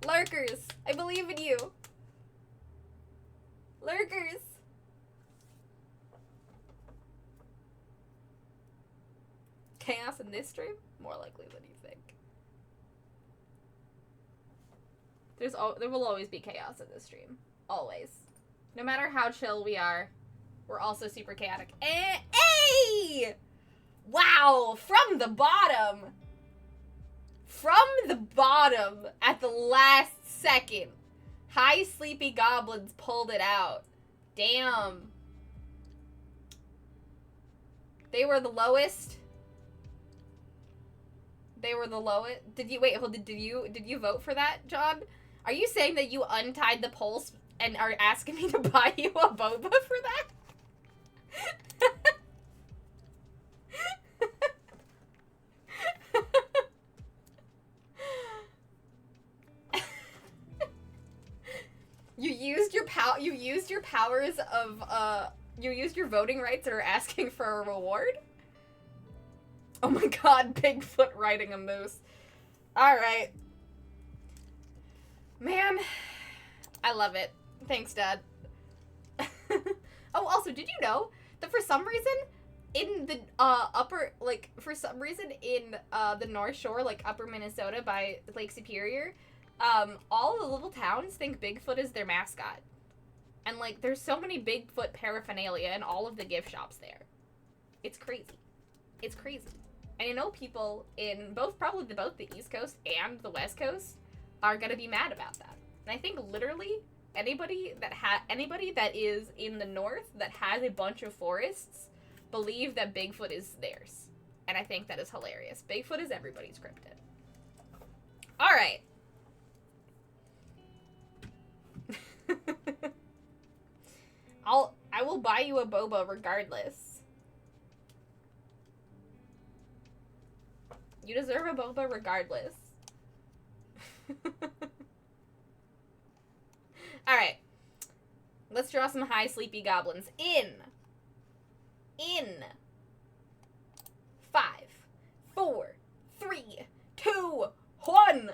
Lurkers, I believe in you. Lurkers. Chaos in this stream? More likely than you think. There will always be chaos in this stream. Always. No matter how chill we are, we're also super chaotic. Hey! Wow! From the bottom! From the bottom, at the last second, High Sleepy Goblins pulled it out. Damn. They were the lowest. They were the lowest. Did you vote for that, John? Are you saying that you untied the polls and are asking me to buy you a boba for that? You used your powers of You used your voting rights and are asking for a reward? Oh my god, Bigfoot riding a moose. Alright. Man, I love it. Thanks, Dad. Oh, also, did you know that for some reason, in the in the North Shore, like upper Minnesota by Lake Superior, all the little towns think Bigfoot is their mascot. And, like, there's so many Bigfoot paraphernalia in all of the gift shops there. It's crazy. It's crazy. And I know people in both the East Coast and the West Coast are gonna be mad about that. And I think literally anybody that is in the North that has a bunch of forests believe that Bigfoot is theirs. And I think that is hilarious. Bigfoot is everybody's cryptid. Alright. I will buy you a boba regardless. You deserve a boba regardless. Alright. Let's draw some high sleepy goblins. In 5, 4, 3, 2, 1.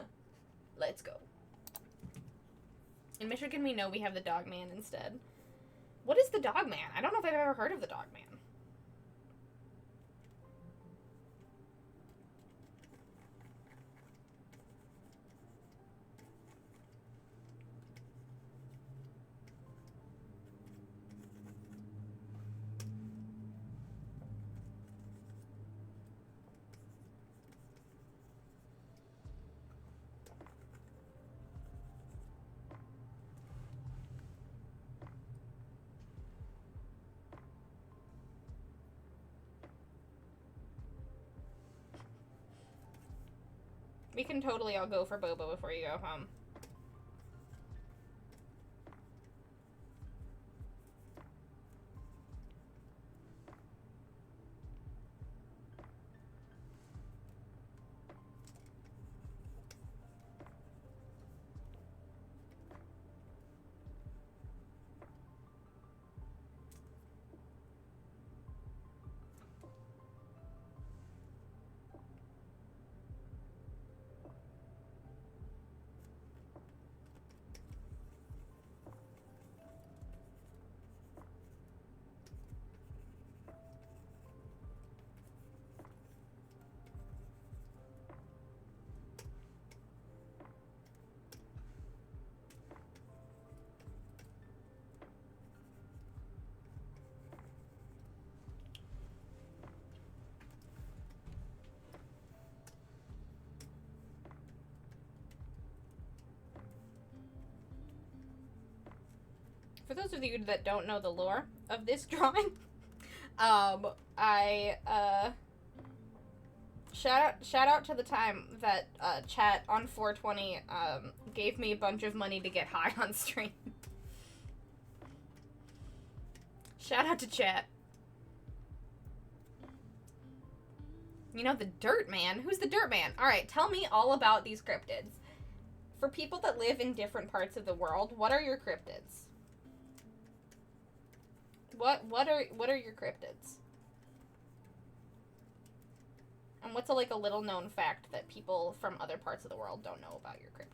Let's go. In Michigan, we know we have the Dog Man instead. What is the Dog Man? I don't know if I've ever heard of the Dog Man. We can totally all go for boba before you go home. For those of you that don't know the lore of this drawing, shout out to the time that chat on 420 gave me a bunch of money to get high on stream. Shout out to chat. You know, the Dirt Man? Who's the Dirt Man? Alright, tell me all about these cryptids. For people that live in different parts of the world, what are your cryptids? What are your cryptids? And what's a little known fact that people from other parts of the world don't know about your cryptid?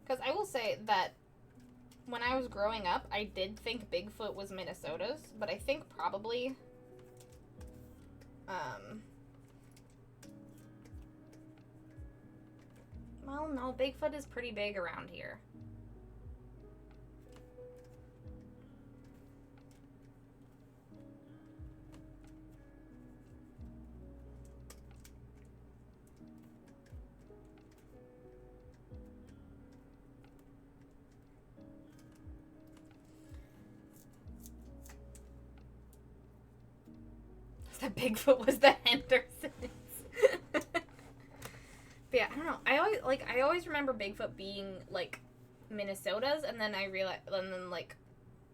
Because I will say that when I was growing up, I did think Bigfoot was Minnesota's, but I think probably, well, no, Bigfoot is pretty big around here. That Bigfoot was the Hendersons. But Yeah, I don't know. I always remember Bigfoot being like Minnesota's, and then I realized, and then like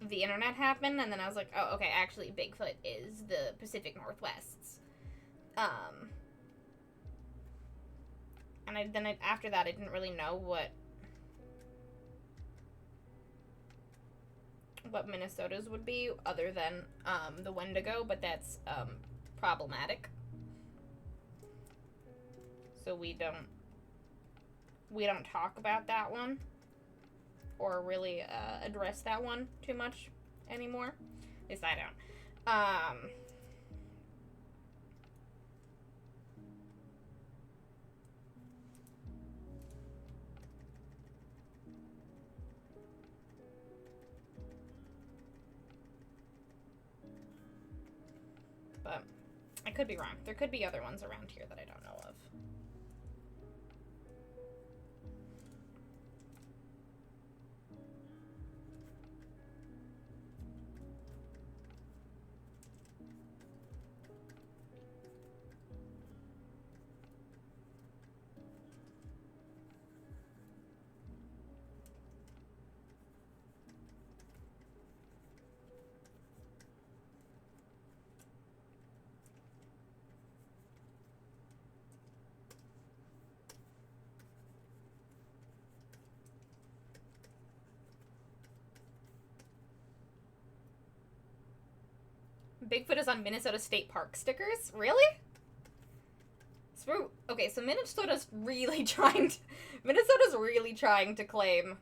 the internet happened, and then I was like, oh, okay, actually Bigfoot is the Pacific Northwest's. And after that I didn't really know what Minnesota's would be other than the Wendigo, but that's problematic. So we don't talk about that one or really address that one too much anymore. At least I don't. But I could be wrong. There could be other ones around here that I don't know of. Bigfoot is on Minnesota State Park stickers? Really? Okay, so Minnesota's really trying to claim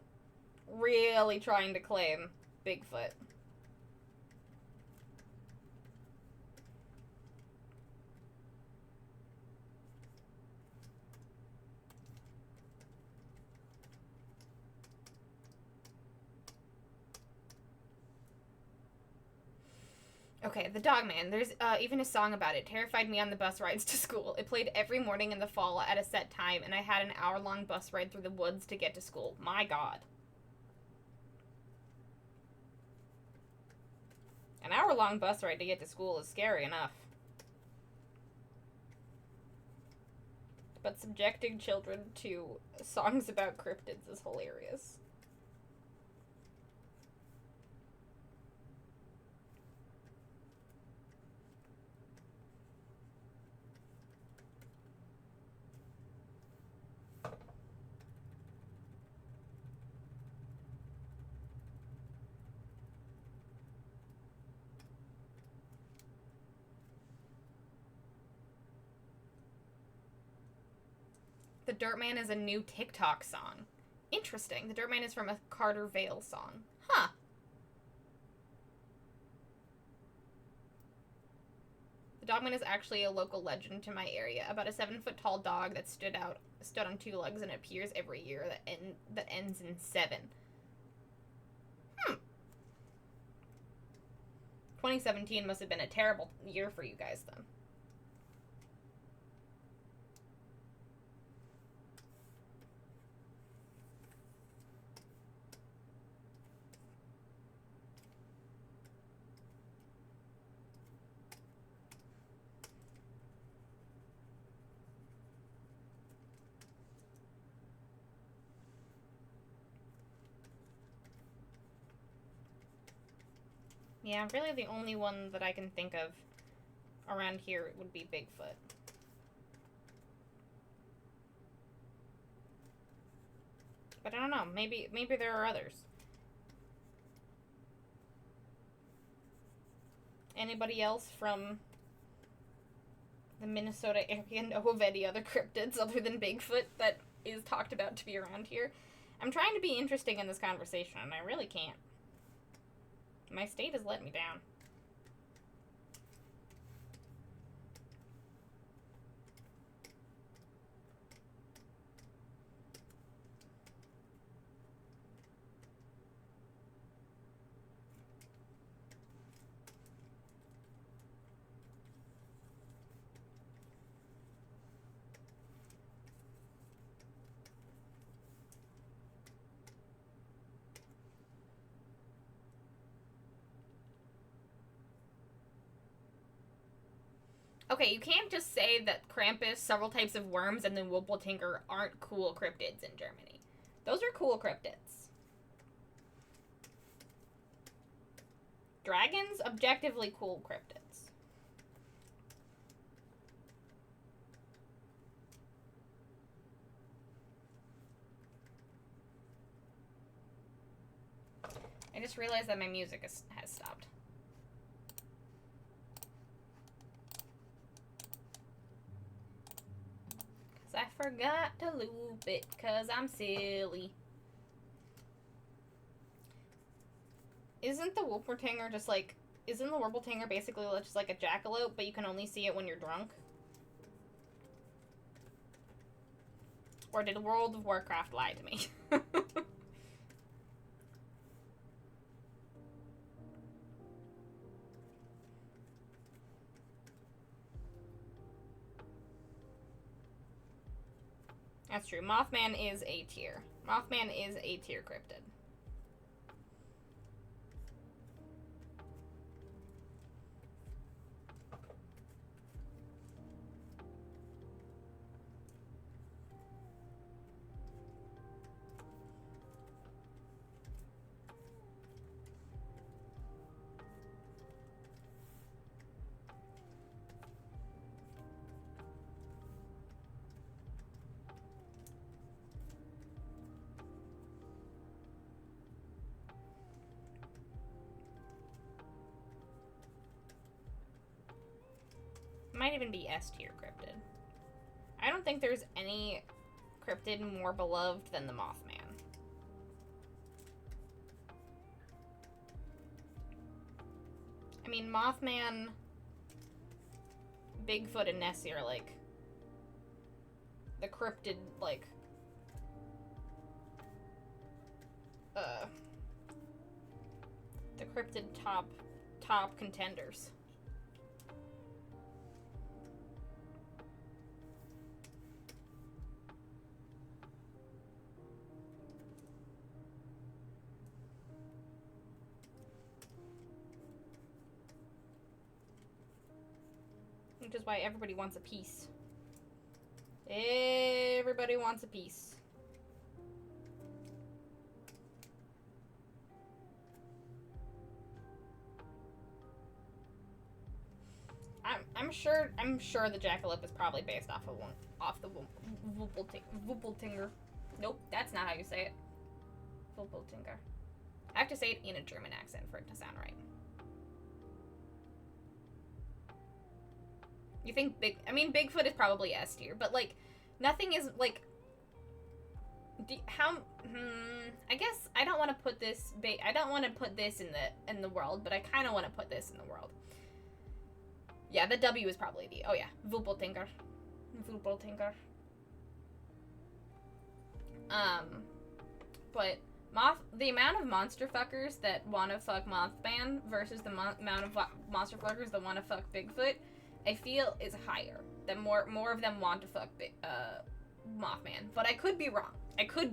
Bigfoot. Okay, the Dogman. There's even a song about it. Terrified me on the bus rides to school. It played every morning in the fall at a set time, and I had an hour-long bus ride through the woods to get to school. My God. An hour-long bus ride to get to school is scary enough. But subjecting children to songs about cryptids is hilarious. The Dirtman is a new TikTok song. Interesting. The Dirtman is from a Carter Vale song. Huh. The Dogman is actually a local legend to my area. About a 7-foot-tall dog that stood on 2 legs and appears every year that ends in 7. 2017 must have been a terrible year for you guys then. Yeah, really the only one that I can think of around here would be Bigfoot. But I don't know, maybe there are others. Anybody else from the Minnesota area know of any other cryptids other than Bigfoot that is talked about to be around here? I'm trying to be interesting in this conversation, and I really can't. My state has let me down. Okay, you can't just say that Krampus, several types of worms, and then Wuppeltinger aren't cool cryptids in Germany. Those are cool cryptids. Dragons, objectively cool cryptids. I just realized that my music has stopped. Because I forgot to loop it, because I'm silly. Isn't the Wuppeltinger just like... Isn't the Wuppeltinger basically just like a jackalope, but you can only see it when you're drunk? Or did World of Warcraft lie to me? That's true. Mothman is A tier. Mothman is A tier cryptid. Might even be S tier cryptid. I don't think there's any cryptid more beloved than the Mothman. I mean, Mothman, Bigfoot, and Nessie are like the cryptid, like, the cryptid top contenders. Which is why everybody wants a piece. Everybody wants a piece. I'm sure the jackalope is probably based off the Wuppeltinger. Nope, that's not how you say it. Wuppeltinger. I have to say it in a German accent for it to sound right. You think Bigfoot is probably S tier, but like nothing is like I guess I don't want to put this I don't want to put this in the world, but I kind of want to put this in the world. Yeah, the W is probably the... Oh, yeah. Wuppeltinger. But the amount of monster fuckers that want to fuck Mothman versus the amount of monster fuckers that want to fuck Bigfoot, I feel is higher. That more of them want to fuck Mothman. But I could be wrong. I could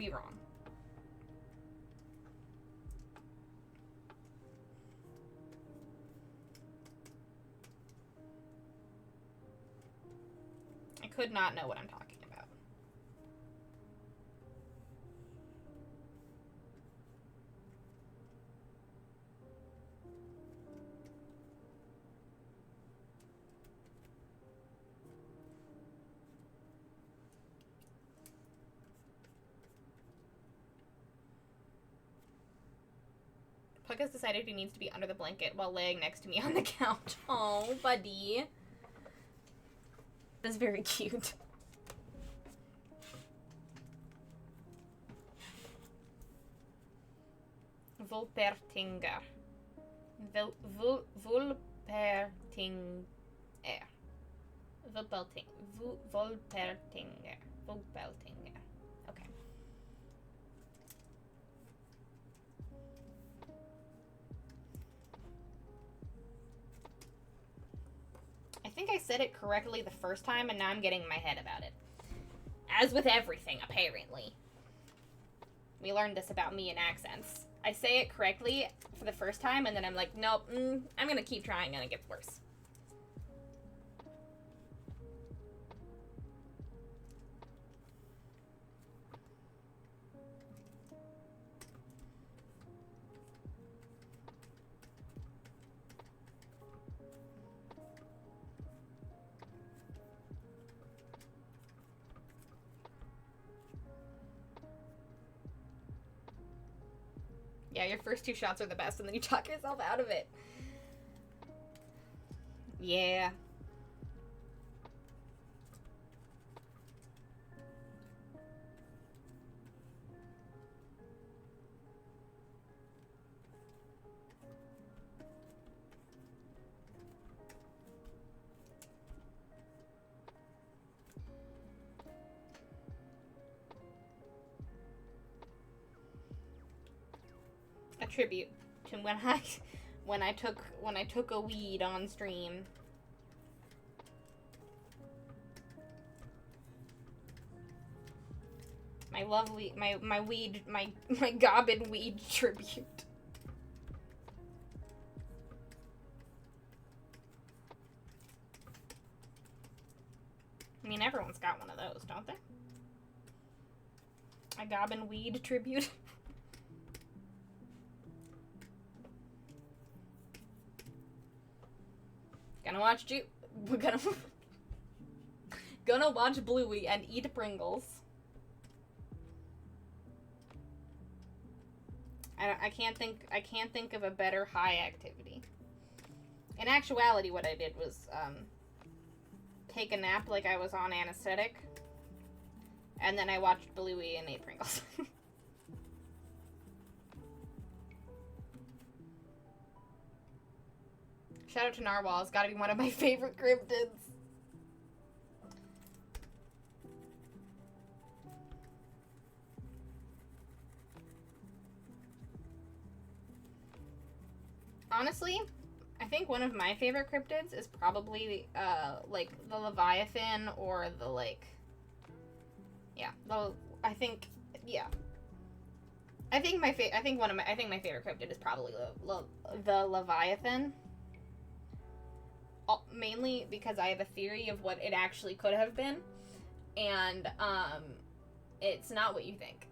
not know what I'm talking about. Puck has decided he needs to be under the blanket while laying next to me on the couch. Oh, buddy. That's very cute. Wolpertinger. Wolpertinger. Wolpertinger. Okay. I think I said it correctly the first time, and now I'm getting in my head about it. As with everything, apparently. We learned this about me and accents. I say it correctly for the first time, and then I'm like, nope, I'm gonna keep trying, and it gets worse. Yeah, your first 2 shots are the best, and then you talk yourself out of it. Yeah. A tribute to when I took a weed on stream. My lovely my weed my gobbin weed tribute. I mean, everyone's got one of those, don't they? A gobbin weed tribute. We're gonna watch Bluey and eat Pringles. I can't think of a better high activity. In actuality, what I did was take a nap like I was on anesthetic, and then I watched Bluey and ate Pringles. Shout out to Narwhal. It's gotta be one of my favorite cryptids. Honestly, I think one of my favorite cryptids is probably, like, the Leviathan or the, like... Yeah, I think my favorite cryptid is probably the Leviathan. Mainly because I have a theory of what it actually could have been, and it's not what you think.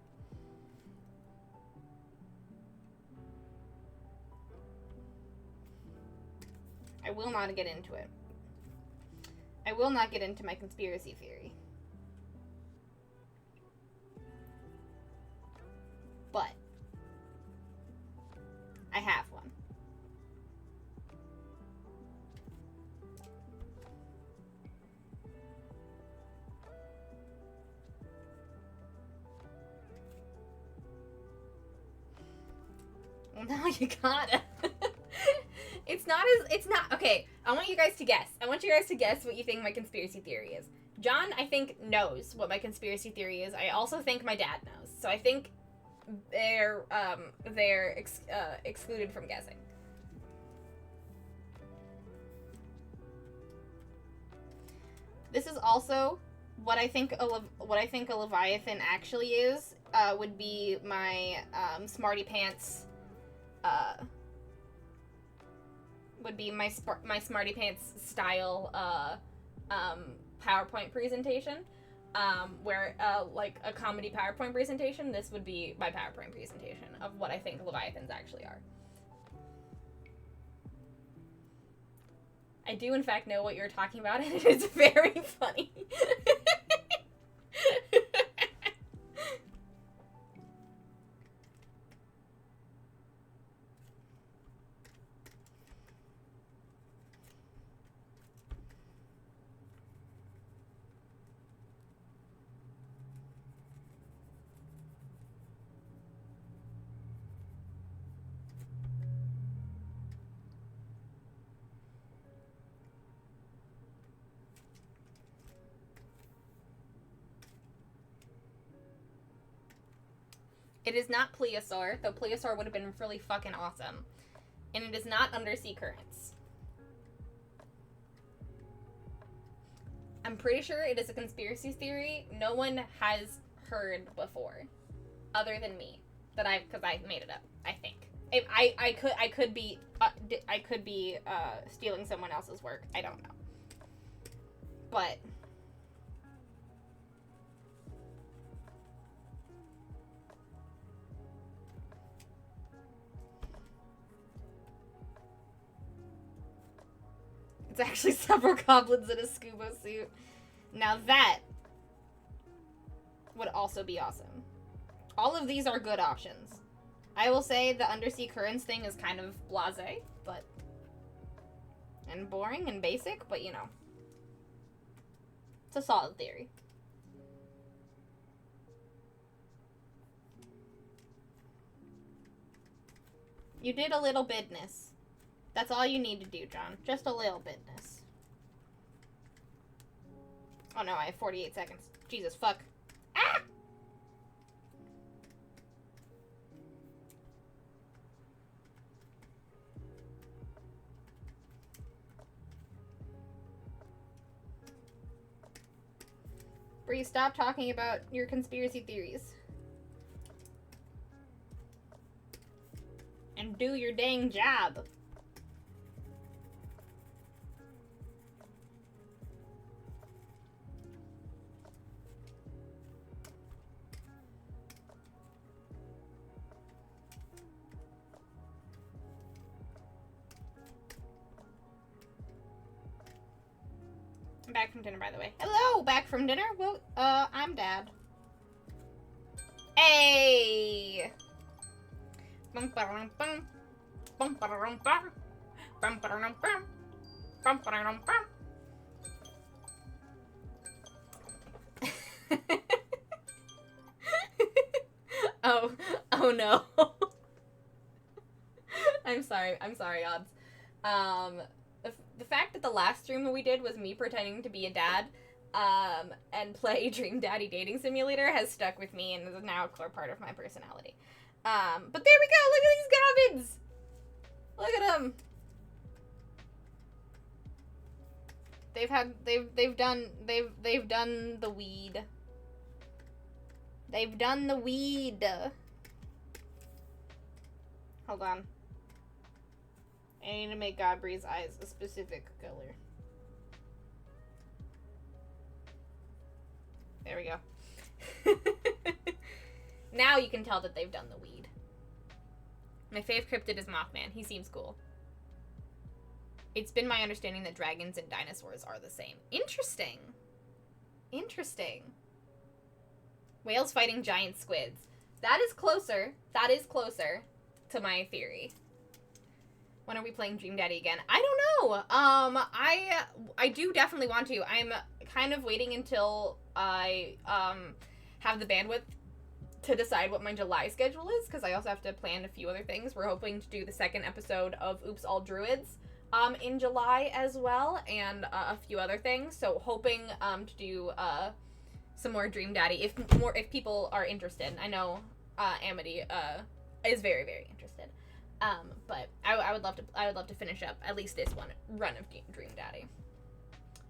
I will not get into it. I will not get into my conspiracy theory. But I have one. Well, now you gotta. It's not, okay, I want you guys to guess. I want you guys to guess what you think my conspiracy theory is. John, I think, knows what my conspiracy theory is. I also think my dad knows. So I think they're excluded from guessing. This is also what I think a Leviathan actually is. Would be my Smarty Pants. Would be my Smarty Pants style PowerPoint presentation, where like a comedy PowerPoint presentation. This would be my PowerPoint presentation of what I think Leviathans actually are. I do in fact know what you're talking about, and it is very funny. It is not Plesiosaur, though Plesiosaur would have been really fucking awesome. And it is not Undersea Currents. I'm pretty sure it is a conspiracy theory no one has heard before, other than me, because I made it up. I think I could be stealing someone else's work. I don't know, but. It's actually several goblins in a scuba suit. Now that would also be awesome. All of these are good options. I will say the undersea currents thing is kind of blasé, but... and boring and basic, but you know. It's a solid theory. You did a little business. That's all you need to do, John. Just a little business. Oh no, I have 48 seconds. Jesus, fuck. Ah! Bree, stop talking about your conspiracy theories. And do your dang job. I'm back from dinner, by the way. Hello, back from dinner? Well, I'm Dad. Hey! Bum ba bum bum ba bum bum bum bum bum Oh no. I'm sorry, odds. The fact that the last stream that we did was me pretending to be a dad, and play Dream Daddy Dating Simulator has stuck with me and is now a core part of my personality. But there we go, look at these gobbins! Look at them! They've done the weed. They've done the weed. Hold on. I need to make Godbree's eyes a specific color. There we go. Now you can tell that they've done the weed. My fave cryptid is Mothman. He seems cool. It's been my understanding that dragons and dinosaurs are the same. Interesting. Interesting. Whales fighting giant squids. That is closer. That is closer to my theory. When are we playing Dream Daddy again? I don't know. I do definitely want to. I'm kind of waiting until I have the bandwidth to decide what my July schedule is, because I also have to plan a few other things. We're hoping to do the second episode of Oops All Druids in July as well, and a few other things. So hoping to do some more Dream Daddy if people are interested. I know Amity is very, very interested. But I would love to finish up at least this one run of Dream Daddy.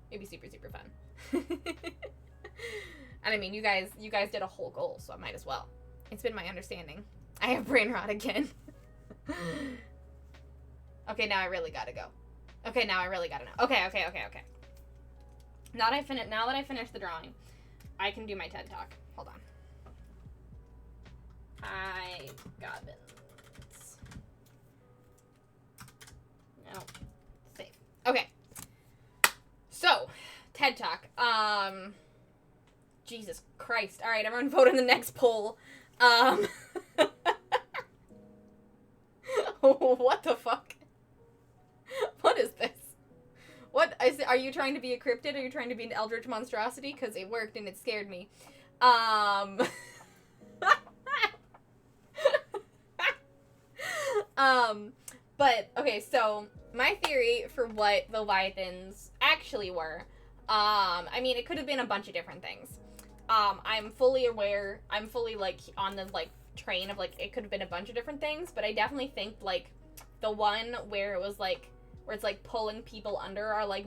It'd be super, super fun. And I mean, you guys did a whole goal, so I might as well. It's been my understanding. I have brain rot again. Okay, now I really gotta go. Okay, now I really gotta know. Okay. Now that I finished the drawing, I can do my TED Talk. Hold on. Hi, Gobbins. No. Save. Okay. So, TED Talk. Jesus Christ. Alright, everyone vote in the next poll. What the fuck? What is this? Are you trying to be a cryptid? Are you trying to be an eldritch monstrosity? Because it worked and it scared me. But, okay, so, my theory for what the Leviathans actually were, I mean, it could have been a bunch of different things. I'm fully aware, I'm fully, like, on the, like, train of, like, it could have been a bunch of different things, but I definitely think, like, the one where it was, like, where it's, like, pulling people under or, like,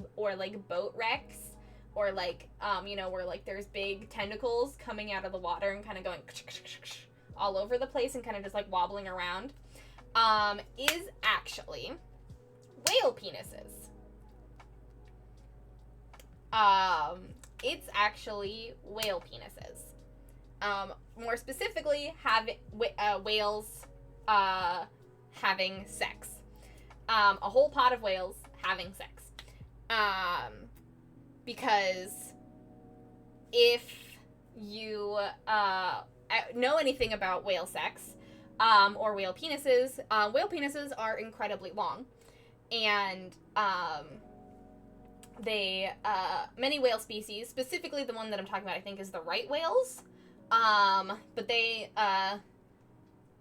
boat wrecks, or, like, you know, where, like, there's big tentacles coming out of the water and kind of going all over the place and kind of just, like, wobbling around, is actually whale penises. It's actually whale penises. More specifically, whales having sex. A whole pot of whales having sex. Because if you know anything about whale sex, or whale penises. Whale penises are incredibly long, and many whale species, specifically the one that I'm talking about, I think is the right whales. But there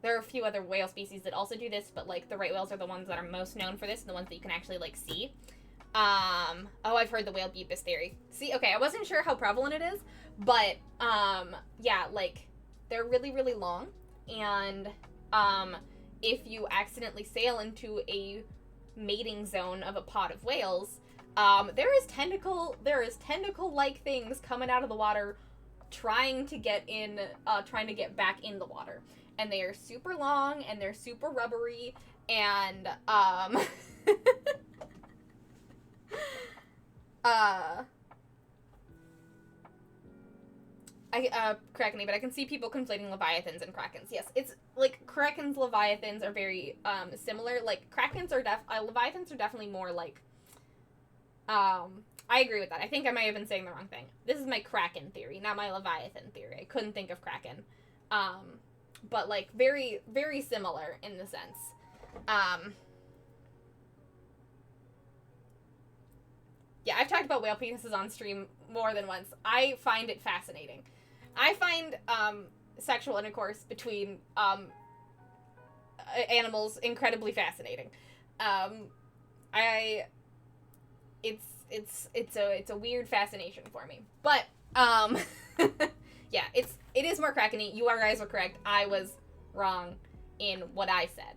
are a few other whale species that also do this, but like the right whales are the ones that are most known for this, and the ones that you can actually like see. I've heard the whale beepus theory. See, okay, I wasn't sure how prevalent it is, but yeah, like they're really, really long, and if you accidentally sail into a mating zone of a pod of whales, there is tentacle-like things coming out of the water, trying to get back in the water, and they are super long and they're super rubbery, and Krakeny, but I can see people conflating leviathans and krakens. Yes, it's like krakens, leviathans are very similar. Like krakens are leviathans are definitely more like I agree with that. I think I might have been saying the wrong thing. This is my kraken theory, not my leviathan theory. I couldn't think of kraken. But like very, very similar in the sense. Yeah, I've talked about whale penises on stream more than once. I find it fascinating. I find sexual intercourse between animals incredibly fascinating. It's a weird fascination for me. But yeah, it is more krakeny. You guys were correct. I was wrong in what I said,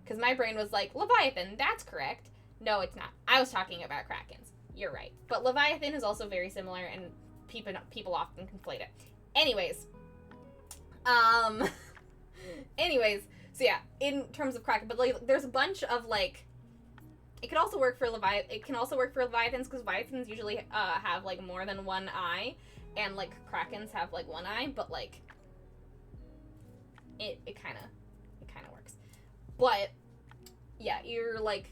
because my brain was like, leviathan, that's correct. No, it's not. I was talking about krakens. You're right. But leviathan is also very similar, and people often conflate it. Anyways, so yeah, in terms of kraken, but like, there's a bunch of like, it can also work for leviathans, because leviathans usually have like more than one eye, and like krakens have like one eye, but like it kind of works. But yeah, you're like,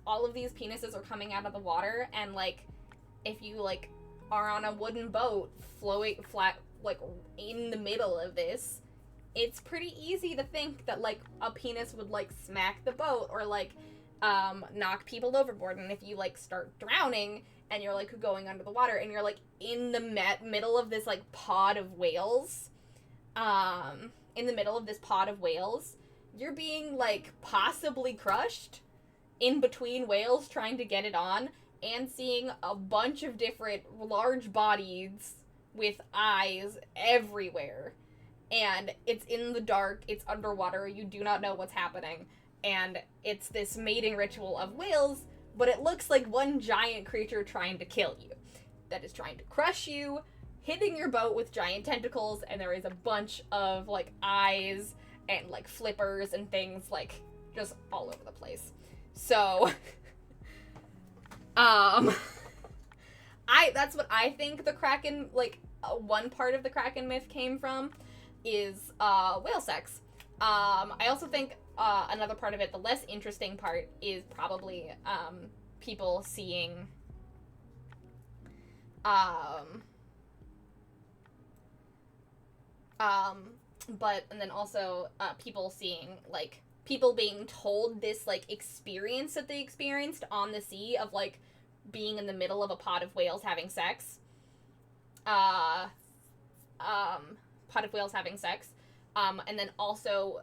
all of these penises are coming out of the water, and like if you like are on a wooden boat floating flat like in the middle of this, it's pretty easy to think that like a penis would like smack the boat or like knock people overboard. And if you like start drowning and you're like going under the water and you're like in the middle of this like pod of whales, you're being like possibly crushed in between whales trying to get it on, and seeing a bunch of different large bodies with eyes everywhere. And it's in the dark, it's underwater, you do not know what's happening, and it's this mating ritual of whales, but it looks like one giant creature trying to kill you, that is trying to crush you, hitting your boat with giant tentacles, and there is a bunch of like eyes and like flippers and things like just all over the place. So that's what I think the kraken, like one part of the kraken myth came from, is whale sex. I also think another part of it, the less interesting part, is probably people seeing and then also people seeing like people being told this like experience that they experienced on the sea of like being in the middle of a pod of whales having sex. Pod of whales having sex. And then also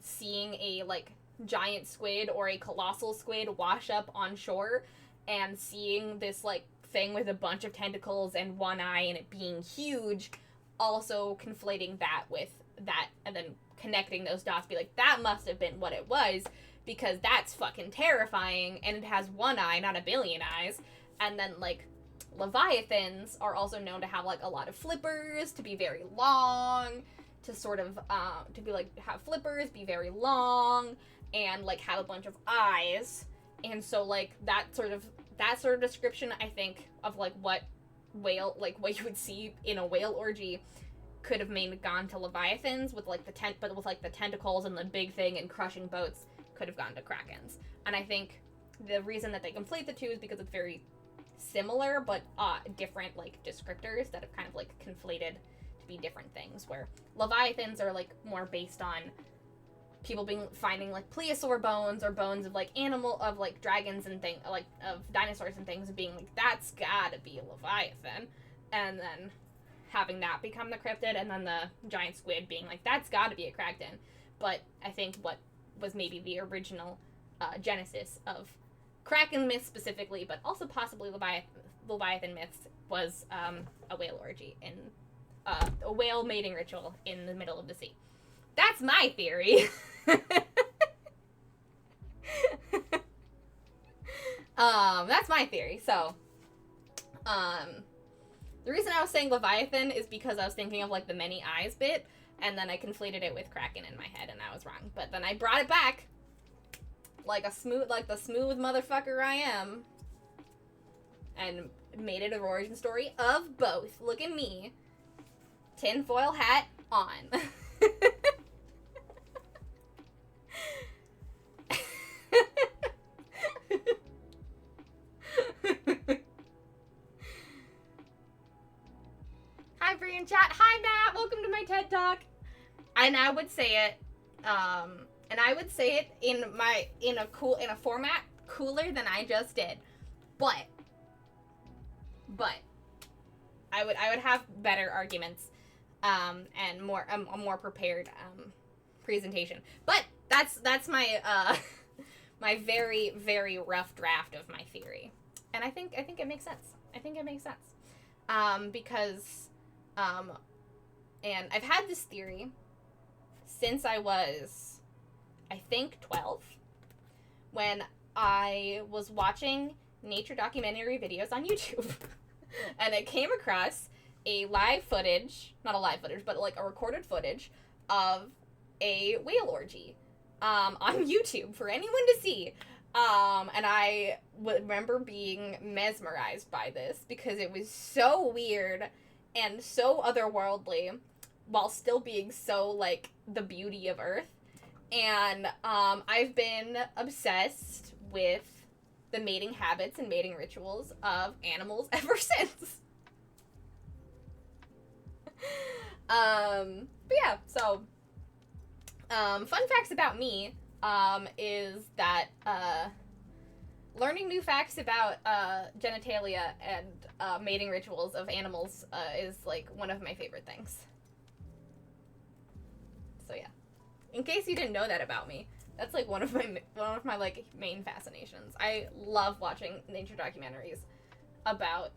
seeing a like giant squid or a colossal squid wash up on shore, and seeing this like thing with a bunch of tentacles and one eye and it being huge, also conflating that with that, and then connecting those dots, be like, that must have been what it was, because that's fucking terrifying, and it has one eye, not a billion eyes. And then like leviathans are also known to have like a lot of flippers, to be very long, to sort of to be like have flippers, be very long, and like have a bunch of eyes. And so like that sort of description, I think, of like what whale, like what you would see in a whale orgy, could have maybe gone to leviathans with like the tentacles and the big thing and crushing boats, could have gone to krakens. And I think the reason that they conflate the two is because it's very similar but different like descriptors that have kind of like conflated to be different things, where leviathans are like more based on people finding like plesiosaur bones or bones of like dragons and things, like of dinosaurs and things, and being like, that's gotta be a Leviathan, and then having that become the cryptid, and then the giant squid being like, that's gotta be a Kraken. But I think what was maybe the original genesis of Kraken myths specifically, but also possibly Leviathan myths, was a whale orgy in a whale mating ritual in the middle of the sea. That's my theory. That's my theory. So, the reason I was saying Leviathan is because I was thinking of like the many eyes bit, and then I conflated it with Kraken in my head, and I was wrong. But then I brought it back like the smooth motherfucker I am, and made it an origin story of both. Look at me. Tinfoil hat on. Hi, Brian chat. Hi, Matt. Welcome to my TED Talk. And I would say it, in a format cooler than I just did, but I would have better arguments, and a more prepared presentation. But that's my my very, very rough draft of my theory, and I think it makes sense. Because and I've had this theory since I was, I think, 12, when I was watching nature documentary videos on YouTube. And I came across a not a live footage, but like a recorded footage of a whale orgy on YouTube for anyone to see. And I remember being mesmerized by this because it was so weird and so otherworldly, while still being so, like, the beauty of Earth. And I've been obsessed with the mating habits and mating rituals of animals ever since. But yeah, so fun facts about me is that learning new facts about genitalia and mating rituals of animals is like one of my favorite things. So yeah, in case you didn't know that about me, that's like one of my like main fascinations. I love watching nature documentaries about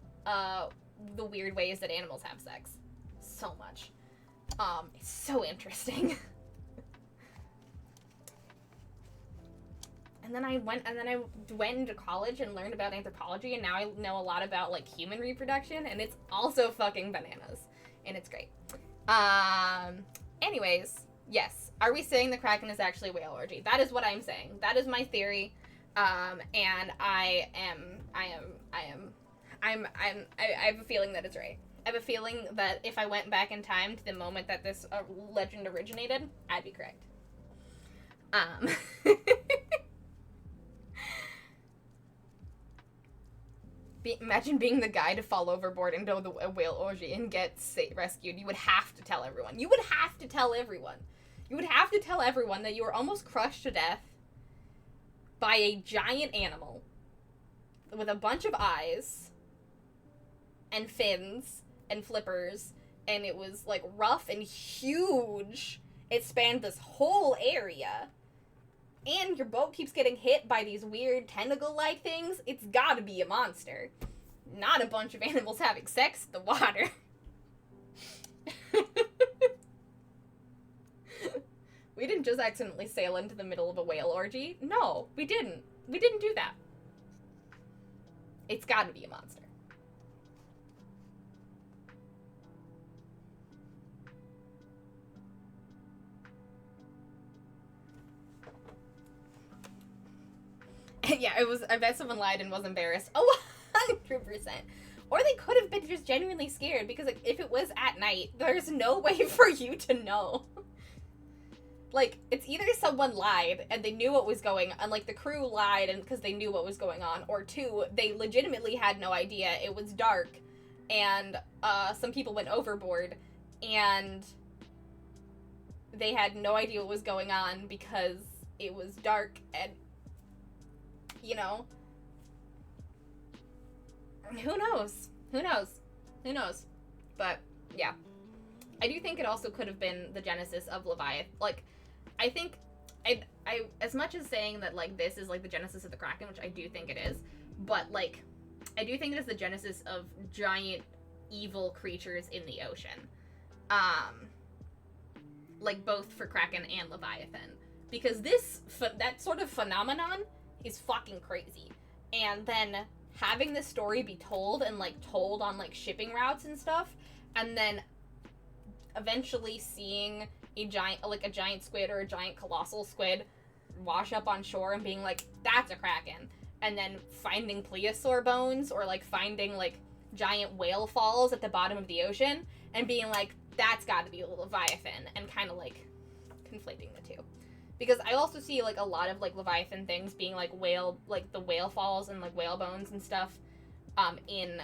the weird ways that animals have sex. So much. It's so interesting. And then I went into college and learned about anthropology, and now I know a lot about like human reproduction, and it's also fucking bananas, and it's great. Anyways, yes. Are we saying the Kraken is actually a whale orgy? That is what I'm saying. That is my theory. And I have a feeling that it's right. I have a feeling that if I went back in time to the moment that this legend originated, I'd be correct. Imagine being the guy to fall overboard into a whale orgy and get rescued. You would have to tell everyone. You would have to tell everyone that you were almost crushed to death by a giant animal with a bunch of eyes and fins and flippers, and it was like rough and huge. It spanned this whole area, and your boat keeps getting hit by these weird tentacle-like things. It's gotta be a monster, not a bunch of animals having sex in the water. We didn't just accidentally sail into the middle of a whale orgy. No, we didn't. We didn't do that. It's gotta be a monster. Yeah, it was. I bet someone lied and was embarrassed. 100%. Or they could have been just genuinely scared, because like, if it was at night, there's no way for you to know. Like, it's either someone lied and they knew what was going on, like the crew lied and because they knew what was going on, or two, they legitimately had no idea. It was dark and some people went overboard and they had no idea what was going on because it was dark and, you know, who knows? Who knows? Who knows? But, yeah. I do think it also could have been the genesis of Leviathan. Like, I think, I as much as saying that, like, this is, like, the genesis of the Kraken, which I do think it is, but, like, I do think it is the genesis of giant evil creatures in the ocean. Like, both for Kraken and Leviathan. Because that sort of phenomenon is fucking crazy. And then having this story be told and, like, told on, like, shipping routes and stuff, and then eventually seeing a giant squid or a giant colossal squid wash up on shore and being like, that's a Kraken. And then finding plesiosaur bones or, like, finding, like, giant whale falls at the bottom of the ocean and being like, that's gotta be a Leviathan, and kind of, like, conflating the two. Because I also see, like, a lot of, like, Leviathan things being, like, the whale falls and, like, whale bones and stuff, in,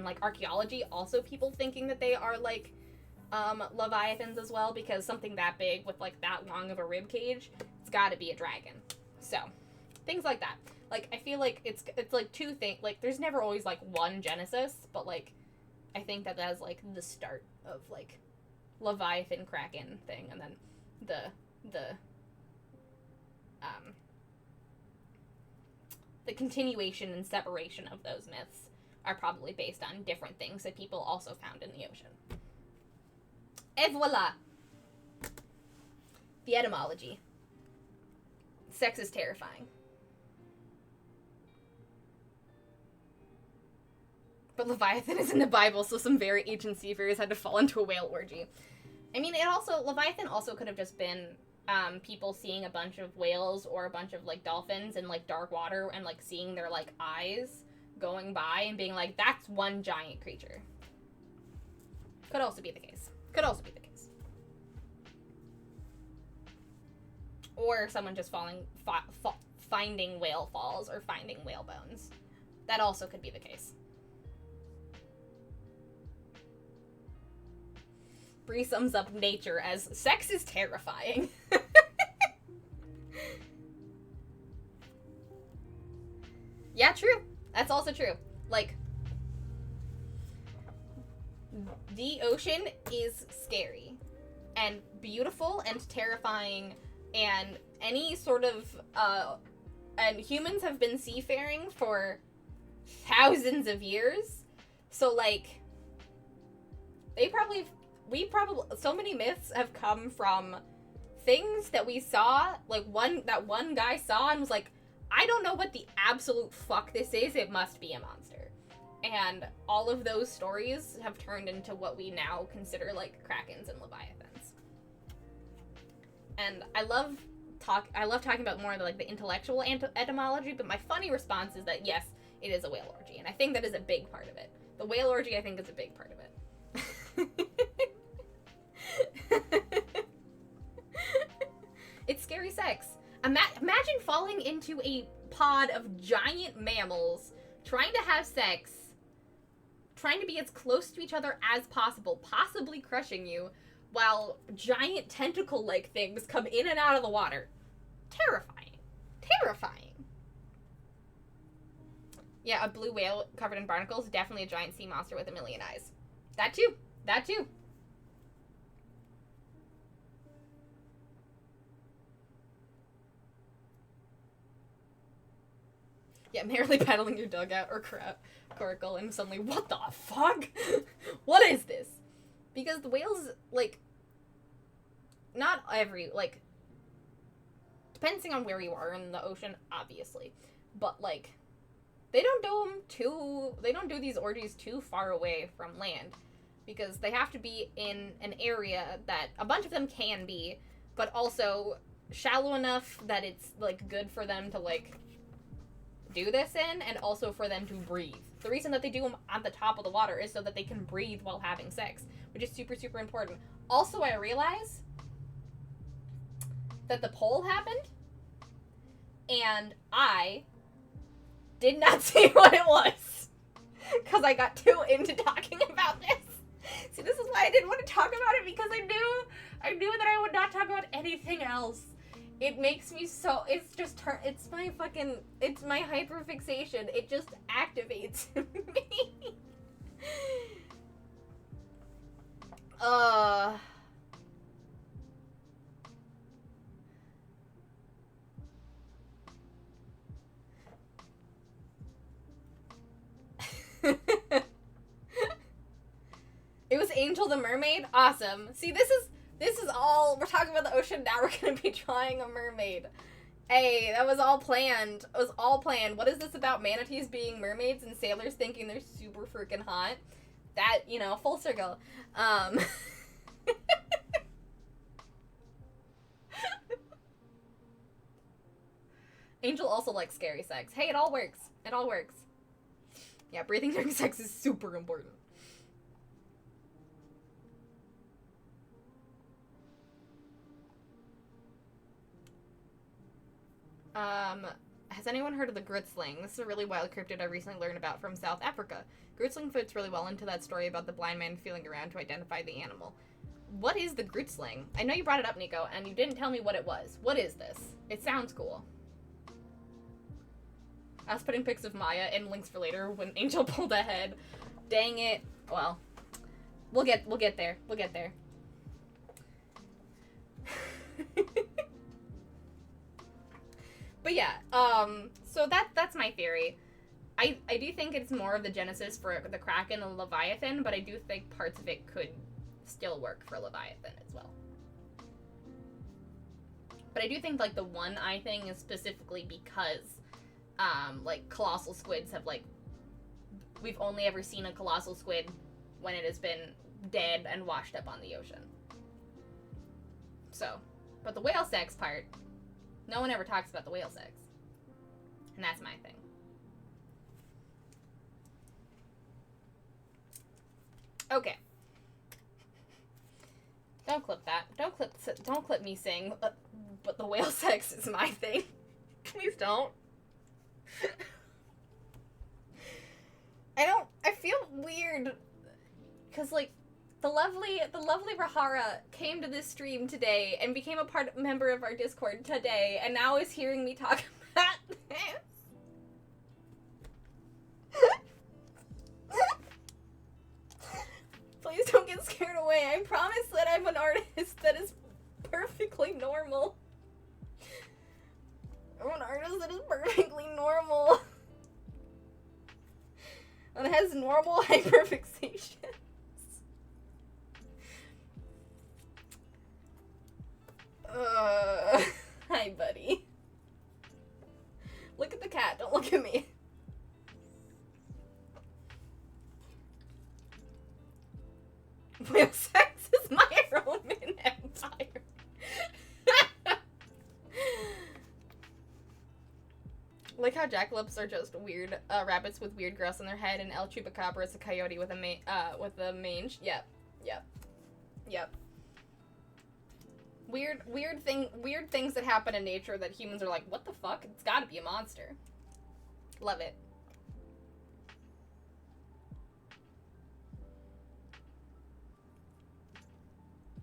like, archaeology. Also people thinking that they are, like, Leviathans as well, because something that big with, like, that long of a rib cage, it's gotta be a dragon. So, things like that. Like, I feel like it's like, two things, like, there's never always, like, one genesis, but, like, I think that that's, like, the start of, like, Leviathan Kraken thing, and then the continuation and separation of those myths are probably based on different things that people also found in the ocean. Et voila! The etymology. Sex is terrifying. But Leviathan is in the Bible, so some very ancient seafarers had to fall into a whale orgy. I mean, Leviathan also could have just been people seeing a bunch of whales or a bunch of, like, dolphins in, like, dark water and, like, seeing their, like, eyes going by and being like, that's one giant creature. Could also be the case. Or someone just finding whale falls or finding whale bones. That also could be the case. Bree sums up nature as, sex is terrifying. Yeah, true. That's also true. Like, the ocean is scary and beautiful and terrifying, and any sort of, and humans have been seafaring for thousands of years, so, like, so many myths have come from things that we saw, like, that one guy saw and was like, I don't know what the absolute fuck this is, it must be a monster. And all of those stories have turned into what we now consider, like, Krakens and Leviathans. And I love talking about more of, like, the intellectual etymology, but my funny response is that, yes, it is a whale orgy, and I think that is a big part of it. The whale orgy, I think, is a big part of it. It's scary sex. Imagine falling into a pod of giant mammals, trying to have sex, trying to be as close to each other as possible, possibly crushing you, while giant tentacle-like things come in and out of the water. Terrifying. Terrifying. Yeah, a blue whale covered in barnacles, definitely a giant sea monster with a million eyes. That too. That too. Yeah, merrily paddling your dugout or coracle and suddenly, what the fuck? What is this? Because the whales, like, not every, like, depending on where you are in the ocean, obviously, but, like, they don't do these orgies too far away from land, because they have to be in an area that a bunch of them can be, but also shallow enough that it's, like, good for them to, like, do this in, and also for them to breathe. The reason that they do them on the top of the water is so that they can breathe while having sex, which is super, super important. Also, I realize that the poll happened, and I did not see what it was, because I got too into talking about this, See, this is why I didn't want to talk about it, because I knew that I would not talk about anything else. It makes me so, it's my hyperfixation. It just activates me. It was Angel the Mermaid? Awesome. See, this is all, we're talking about the ocean, now we're gonna be drawing a mermaid. Hey, that was all planned. It was all planned. What is this about manatees being mermaids and sailors thinking they're super freaking hot? That, you know, full circle. Angel also likes scary sex. Hey, it all works. It all works. Yeah, breathing during sex is super important. Has anyone heard of the Gritsling? This is a really wild cryptid I recently learned about from South Africa. Gritsling fits really well into that story about the blind man feeling around to identify the animal. What is the Gritsling? I know you brought it up, Nico, and you didn't tell me what it was. What is this? It sounds cool. I was putting pics of Maya in links for later when Angel pulled ahead. Dang it. Well, we'll get there. We'll get there. But yeah, so that's my theory. I do think it's more of the genesis for the Kraken and Leviathan, but I do think parts of it could still work for Leviathan as well. But I do think, like, the one-eye thing is specifically because, like, colossal squids have, like, we've only ever seen a colossal squid when it has been dead and washed up on the ocean. So, but the whale sex part, no one ever talks about the whale sex. And that's my thing. Okay. Don't clip that. Don't clip me saying, but the whale sex is my thing. Please don't. I feel weird. Cause, like, the lovely Rahara came to this stream today and became a member of our Discord today, and now is hearing me talk about this. Please don't get scared away. I promise that I'm an artist that is perfectly normal. I'm an artist that is perfectly normal. And has normal hyperfixation. Hi, buddy. Look at the cat, don't look at me. Whale sex is my Roman Empire. Like how jackalopes are just weird rabbits with weird grass on their head, and El Chupacabra is a coyote with a mange. Yep. Weird things that happen in nature that humans are like, what the fuck? It's gotta be a monster. Love it.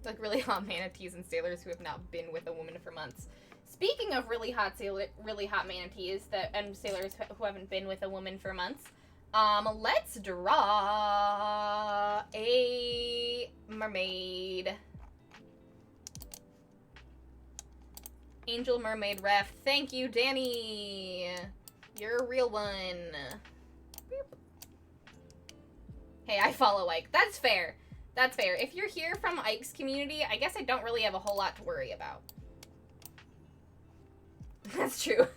Like really hot manatees and sailors who have not been with a woman for months. Speaking of really hot manatees and sailors who haven't been with a woman for months, let's draw a mermaid. Angel Mermaid Ref. Thank you, Danny. You're a real one. Hey, I follow Ike. That's fair. That's fair. If you're here from Ike's community, I guess I don't really have a whole lot to worry about. That's true.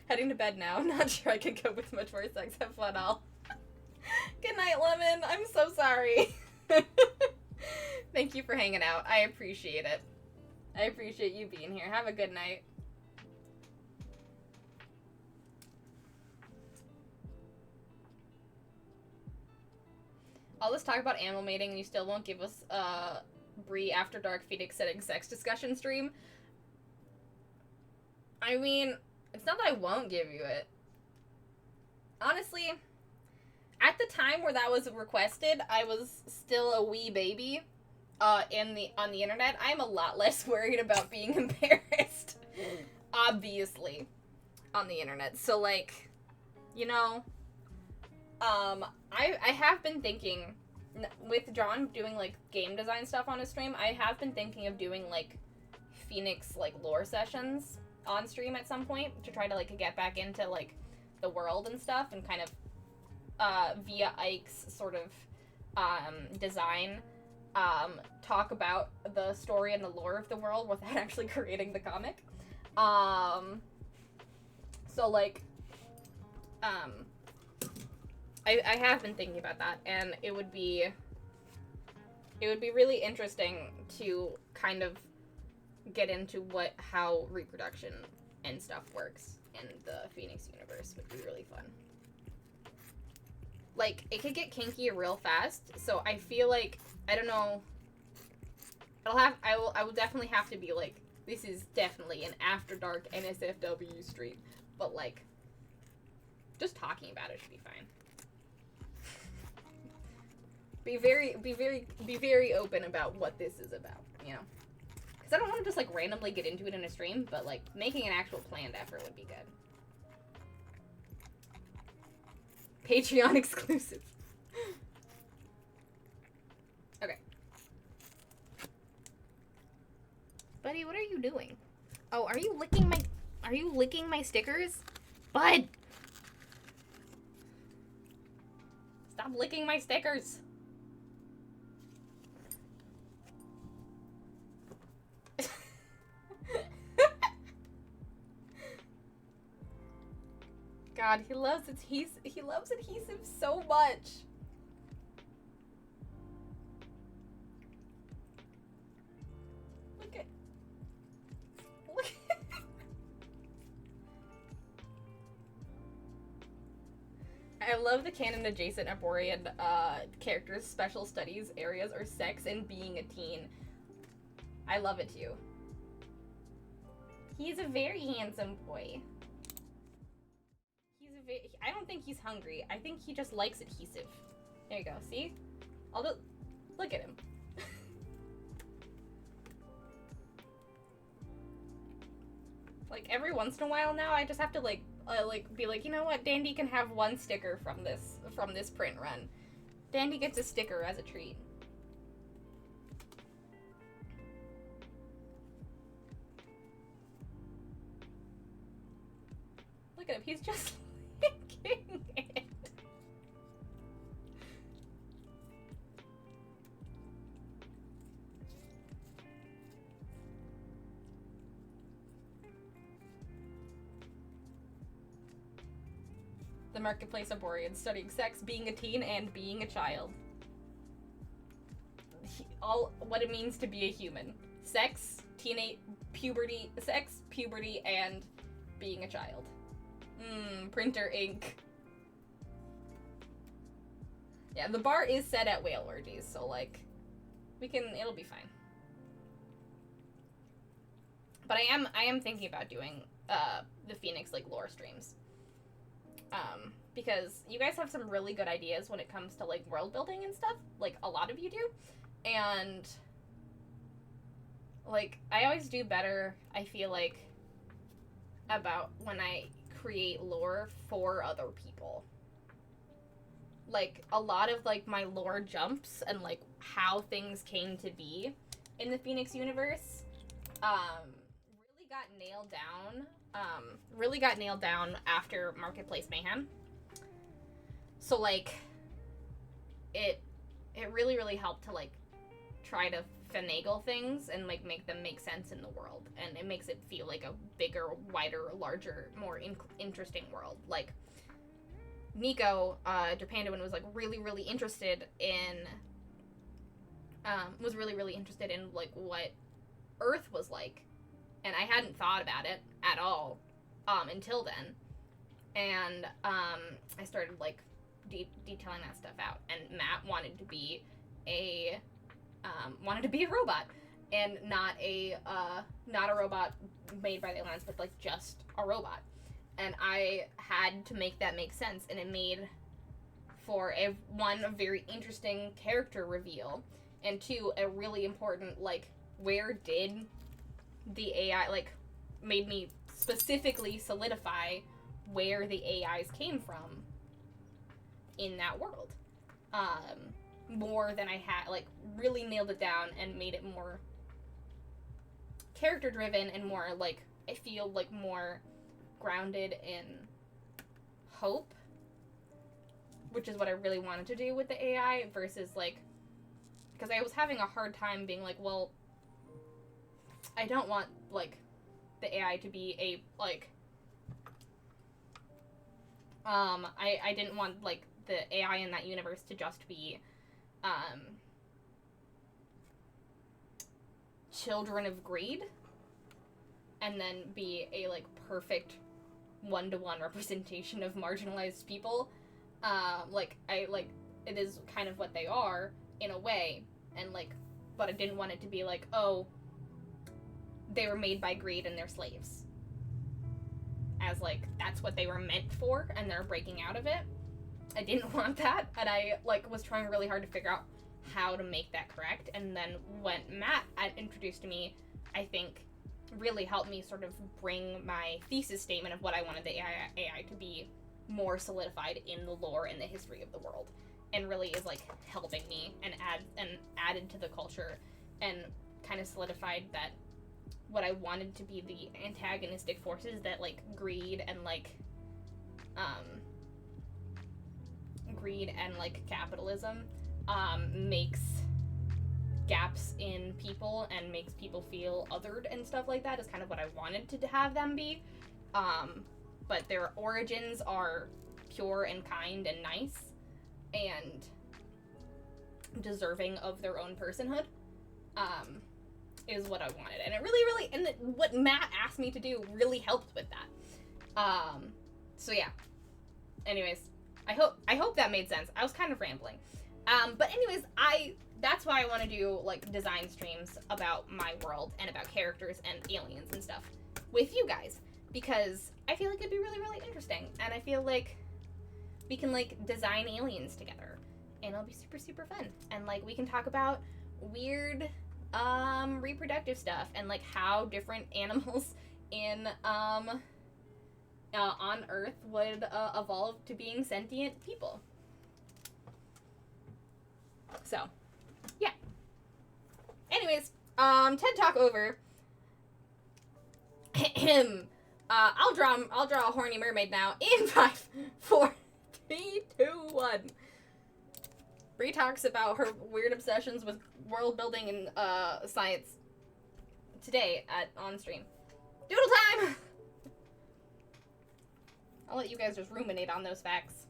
Heading to bed now. Not sure I can cope with much more sex. Have fun, all. Good night, Lemon. I'm so sorry. Thank you for hanging out. I appreciate it. I appreciate you being here. Have a good night. All this talk about animal mating and you still won't give us Bree After Dark Phoenix setting sex discussion stream? I mean, it's not that I won't give you it. honestly, at the time where that was requested, I was still a wee baby on the internet. I'm a lot less worried about being embarrassed, obviously, on the internet. So, like, you know, I have been thinking, with John doing, like, game design stuff on his stream, I have been thinking of doing, like, Phoenix, like, lore sessions on stream at some point to try to, like, get back into, like, the world and stuff, and kind of, via Ike's sort of, design, talk about the story and the lore of the world without actually creating the comic. So, like, I have been thinking about that, and it would be really interesting to kind of get into how reproduction and stuff works in the Phoenix universe. Would be really fun. Like, it could get kinky real fast, so I feel like, I don't know, I will definitely have to be like, this is definitely an After Dark NSFW stream, but, like, just talking about it should be fine. Be very open about what this is about, you know? Because I don't want to just, like, randomly get into it in a stream, but, like, making an actual planned effort would be good. Patreon exclusive. Okay. Buddy, what are you doing? Oh, are you licking my stickers? Bud! Stop licking my stickers. God, he loves adhesive so much. Look at I love the canon adjacent Arborian characters' special studies areas are sex and being a teen. I love it too. He's a very handsome boy. I don't think he's hungry. I think he just likes adhesive. There you go. See? Look at him. Like, every once in a while now, I just have to, like, be like, you know what? Dandy can have one sticker from this print run. Dandy gets a sticker as a treat. Look at him. He's just licking it. The Marketplace Arborian, studying sex, being a teen, and being a child. All what it means to be a human. Sex, puberty, and being a child. Printer ink. Yeah, the bar is set at whale orgies, so, like, it'll be fine. But I am thinking about doing, the Phoenix, like, lore streams. Because you guys have some really good ideas when it comes to, like, world building and stuff. Like, a lot of you do. And, like, I always do better, I feel like, about when I create lore for other people. Like, a lot of, like, my lore jumps and, like, how things came to be in the Phoenix universe, really got nailed down after Marketplace Mayhem. So, like, it really, really helped to, like, try to finagle things and, like, make them make sense in the world. And it makes it feel like a bigger, wider, larger, more interesting world. Like, Nico, Japanduin was, like, really, really interested in, like, what Earth was like. And I hadn't thought about it at all, until then. And, I started, like, detailing that stuff out. And Matt wanted to be a robot. And not a robot made by the aliens, but, like, just a robot. And I had to make that make sense, and it made for a very interesting character reveal, and two, a really important, like, where did the AI, like, made me specifically solidify where the AIs came from in that world. More than I had, like, really nailed it down and made it more character driven and more, like, I feel like more grounded in hope, which is what I really wanted to do with the AI, versus, like, because I was having a hard time being like, well, I don't want, like, the AI to be a, like, I didn't want, like, the AI in that universe to just be, children of greed, and then be a, like, perfect one-to-one representation of marginalized people. It is kind of what they are, in a way, and, like, but I didn't want it to be like, oh, they were made by greed and they're slaves. As, like, that's what they were meant for, and they're breaking out of it. I didn't want that, and I, like, was trying really hard to figure out how to make that correct, and then when Matt had introduced me, I think really helped me sort of bring my thesis statement of what I wanted the AI to be more solidified in the lore and the history of the world, and really is, like, helping me and added to the culture, and kind of solidified that what I wanted to be the antagonistic forces that, like, greed and capitalism makes gaps in people and makes people feel othered and stuff like that, is kind of what I wanted to have them be. But their origins are pure and kind and nice and deserving of their own personhood, is what I wanted. And it really, and what Matt asked me to do really helped with that. So yeah. Anyways, I hope that made sense. I was kind of rambling. But anyways, that's why I want to do, like, design streams about my world and about characters and aliens and stuff with you guys, because I feel like it'd be really, really interesting, and I feel like we can, like, design aliens together, and it'll be super, super fun, and, like, we can talk about weird reproductive stuff, and, like, how different animals in on Earth would evolve to being sentient people. So, yeah. Anyways, TED Talk over. I'll draw a horny mermaid now in 5, 4, 3, 2, 1. Bree talks about her weird obsessions with world building and science today on stream. Doodle time. I'll let you guys just ruminate on those facts.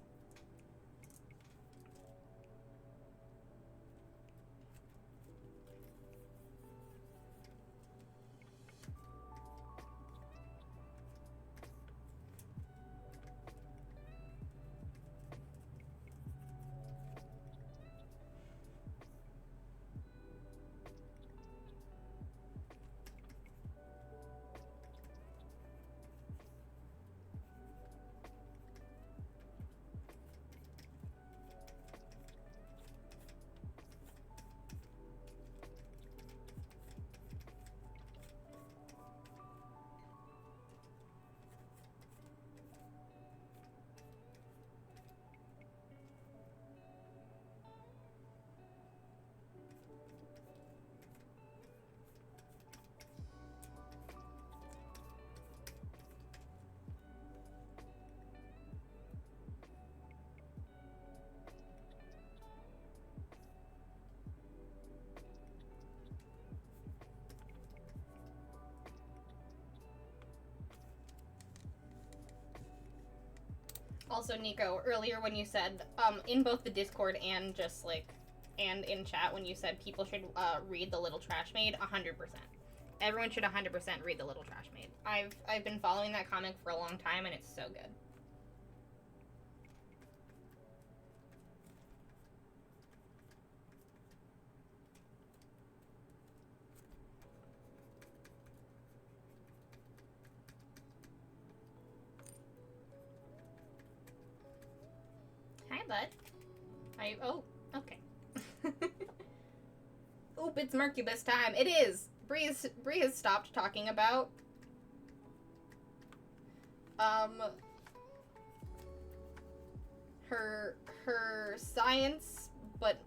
Also, Nico, earlier when you said, in both the Discord and just, like, and in chat, when you said people should read The Little Trash Maid, 100%. Everyone should 100% read The Little Trash Maid. I've been following that comic for a long time, and it's so good. bud. Oh, okay. Oop, it's Mercubus time. It is. Bree has stopped talking about her science, but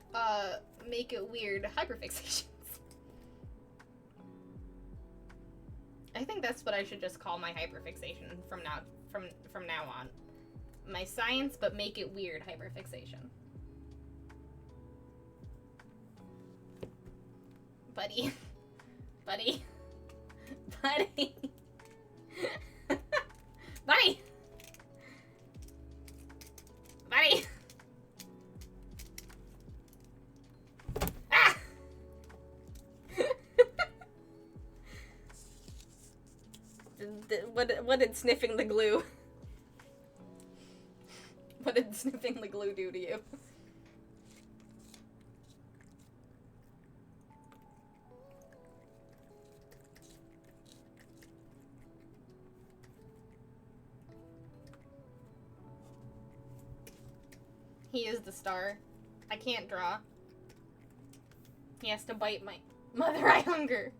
make it weird hyperfixations. I think that's what I should just call my hyperfixation from now on. My science, but make it weird hyperfixation. Buddy. Buddy. Buddy. Buddy. Buddy. Ah! What did sniffing the glue? What did sniffing the glue do to you? He is the star. I can't draw. He has to bite my mother. I hunger.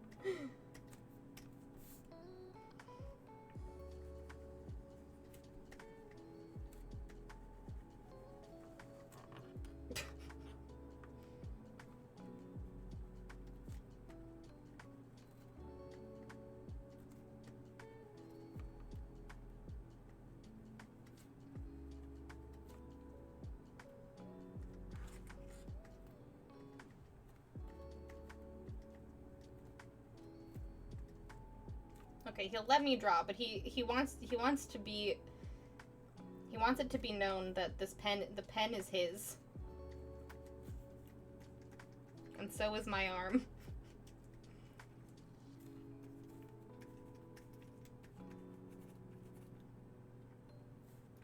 Okay, he'll let me draw, but he wants it to be known that the pen is his. And so is my arm.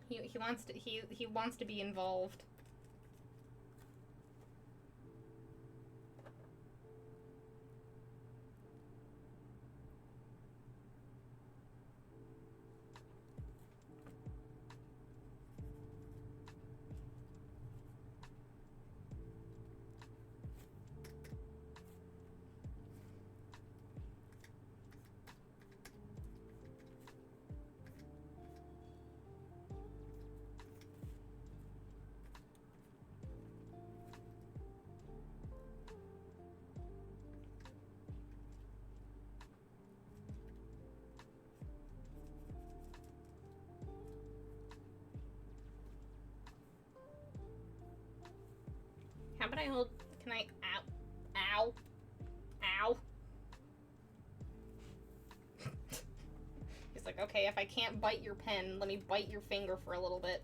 He wants to be involved. How about I hold, can I, ow, ow. He's like, okay, if I can't bite your pen, let me bite your finger for a little bit.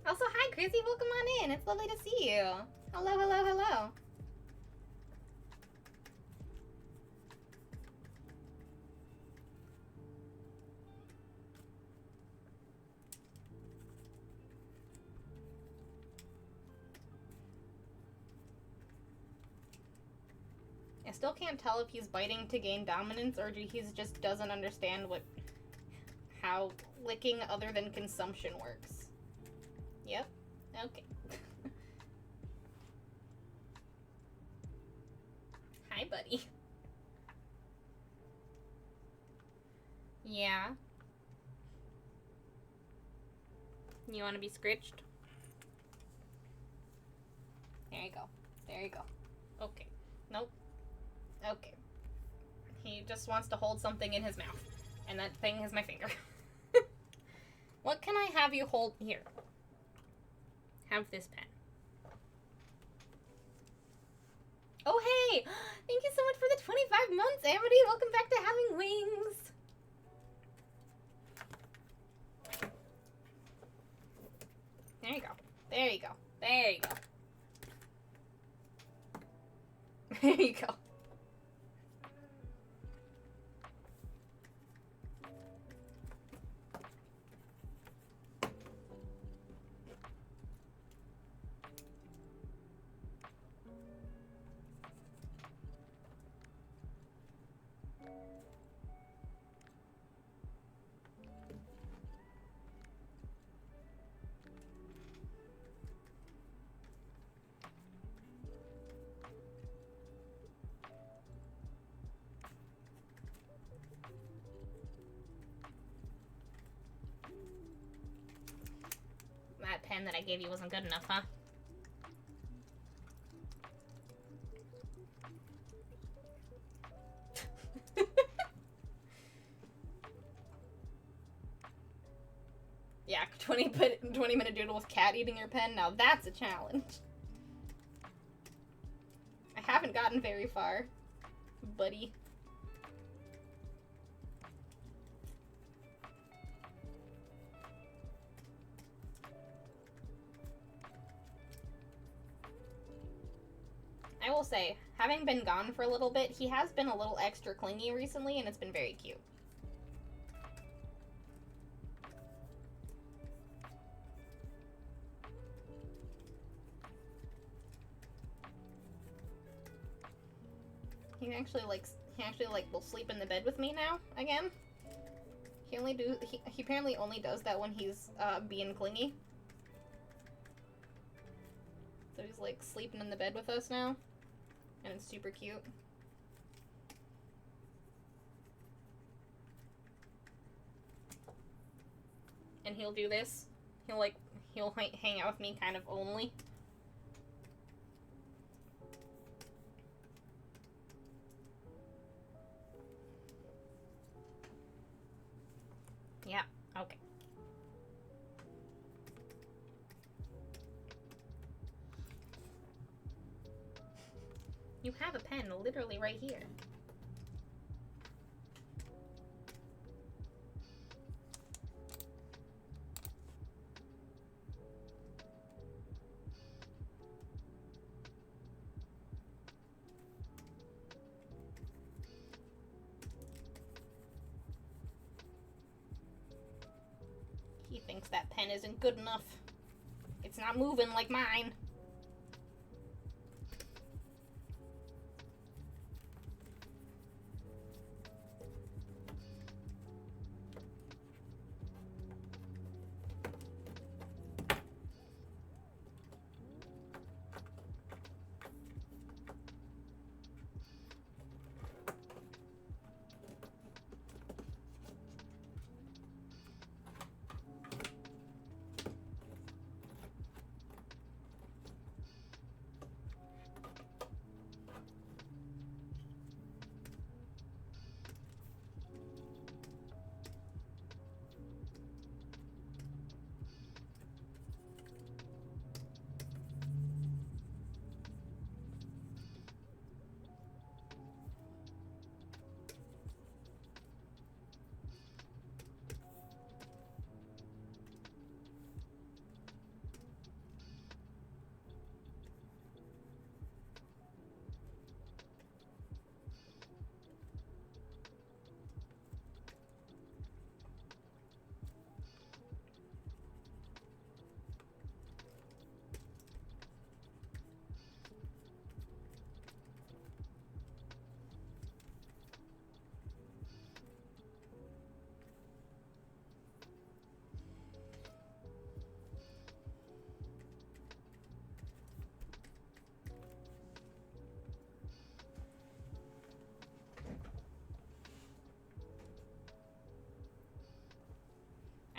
Also, hi, Chrissy, welcome on in. It's lovely to see you. Hello, hello, hello. I still can't tell if he's biting to gain dominance or he just doesn't understand how licking other than consumption works. Yep. Okay. Hi, buddy. Yeah. You want to be scritched? There you go. There you go. Okay. Nope. Okay. He just wants to hold something in his mouth. And that thing is my finger. What can I have you hold here? Have this pen. Oh, hey! Thank you so much for the 25 months, Amity! Welcome back to Having Wings! There you go. There you go. There you go. There you go. that I gave you wasn't good enough, huh? Yeah, 20-minute doodle with cat eating your pen. Now that's a challenge. I haven't gotten very far, buddy. I will say, having been gone for a little bit, he has been a little extra clingy recently, and it's been very cute. He actually will sleep in the bed with me now again. He apparently only does that when he's being clingy. So he's like sleeping in the bed with us now, and it's super cute. And he'll do this. He'll hang out with me kind of only. Yeah, okay. You have a pen literally right here. He thinks that pen isn't good enough. It's not moving like mine.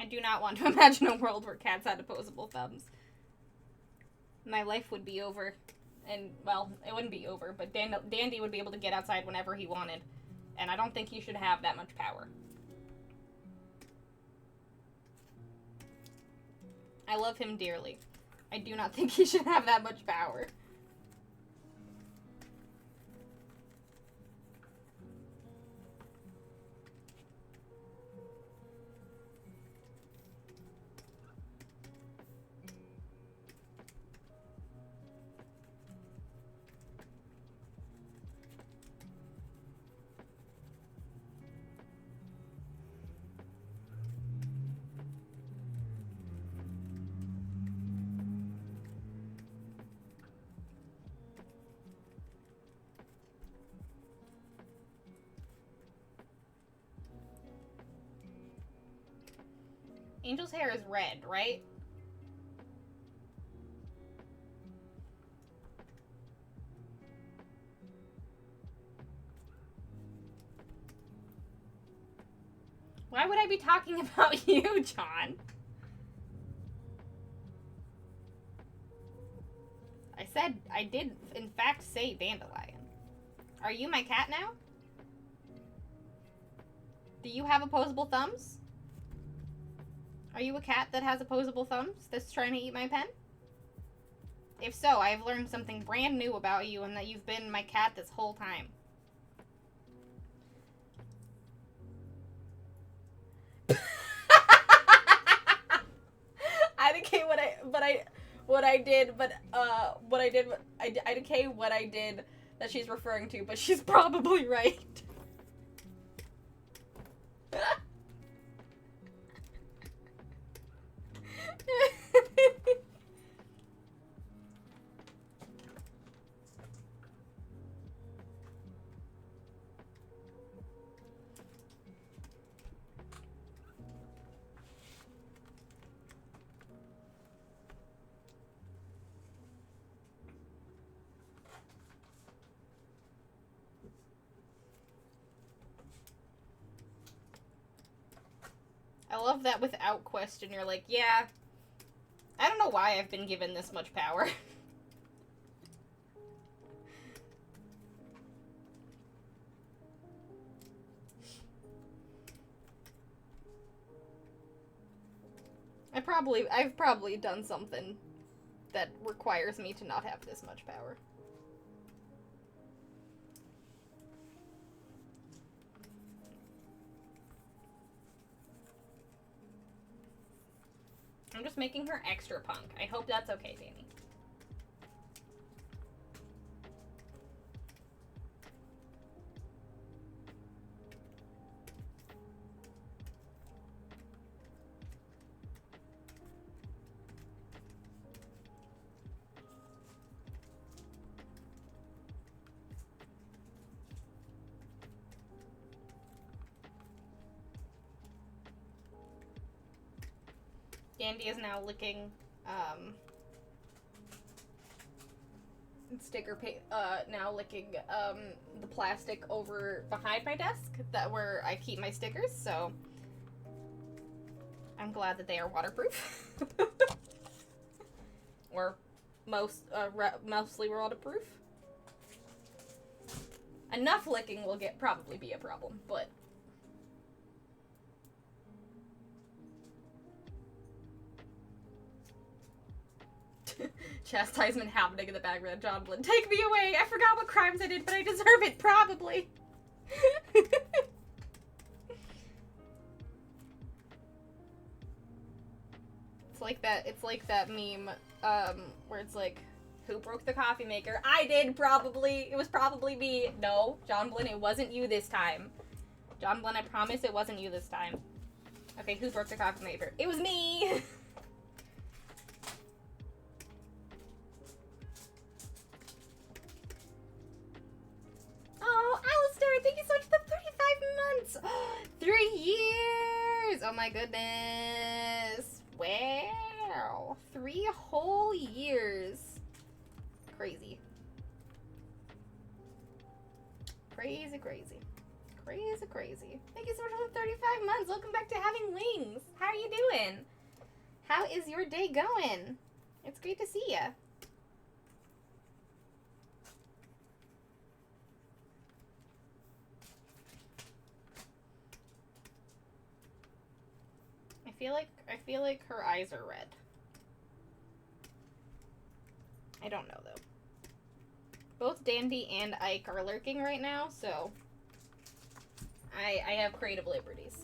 I do not want to imagine a world where cats had opposable thumbs. My life would be over. And, well, it wouldn't be over, but Dandy would be able to get outside whenever he wanted. And I don't think he should have that much power. I love him dearly. I do not think he should have that much power. Angel's hair is red, right? Why would I be talking about you, John? I did, in fact, say dandelion. Are you my cat now? Do you have opposable thumbs? Are you a cat that has opposable thumbs that's trying to eat my pen? If so, I have learned something brand new about you and that you've been my cat this whole time. I decay what I did that she's referring to, but she's probably right. I love that without question you're like, yeah, I don't know why I've been given this much power. I've probably done something that requires me to not have this much power. I'm just making her extra punk. I hope that's okay, Danny. Dandy is now licking, the plastic over behind my desk where I keep my stickers, so I'm glad that they are waterproof. Or mostly waterproof. Enough licking will probably be a problem, but chastisement happening in the background. John Blinn, take me away! I forgot what crimes I did, but I deserve it, probably! It's like that meme, where it's like, who broke the coffee maker? I did, probably! It was probably me. No, John Blinn, it wasn't you this time. John Blinn, I promise it wasn't you this time. Okay, who broke the coffee maker? It was me! Oh, Alistair, thank you so much for the 35 months! 3 years! Oh my goodness. Wow. 3 whole years. Crazy. Crazy, crazy. Crazy, crazy. Thank you so much for the 35 months. Welcome back to Having Wings. How are you doing? How is your day going? It's great to see you. I feel like her eyes are red. I don't know though. Both Dandy and Ike are lurking right now, so I have creative liberties.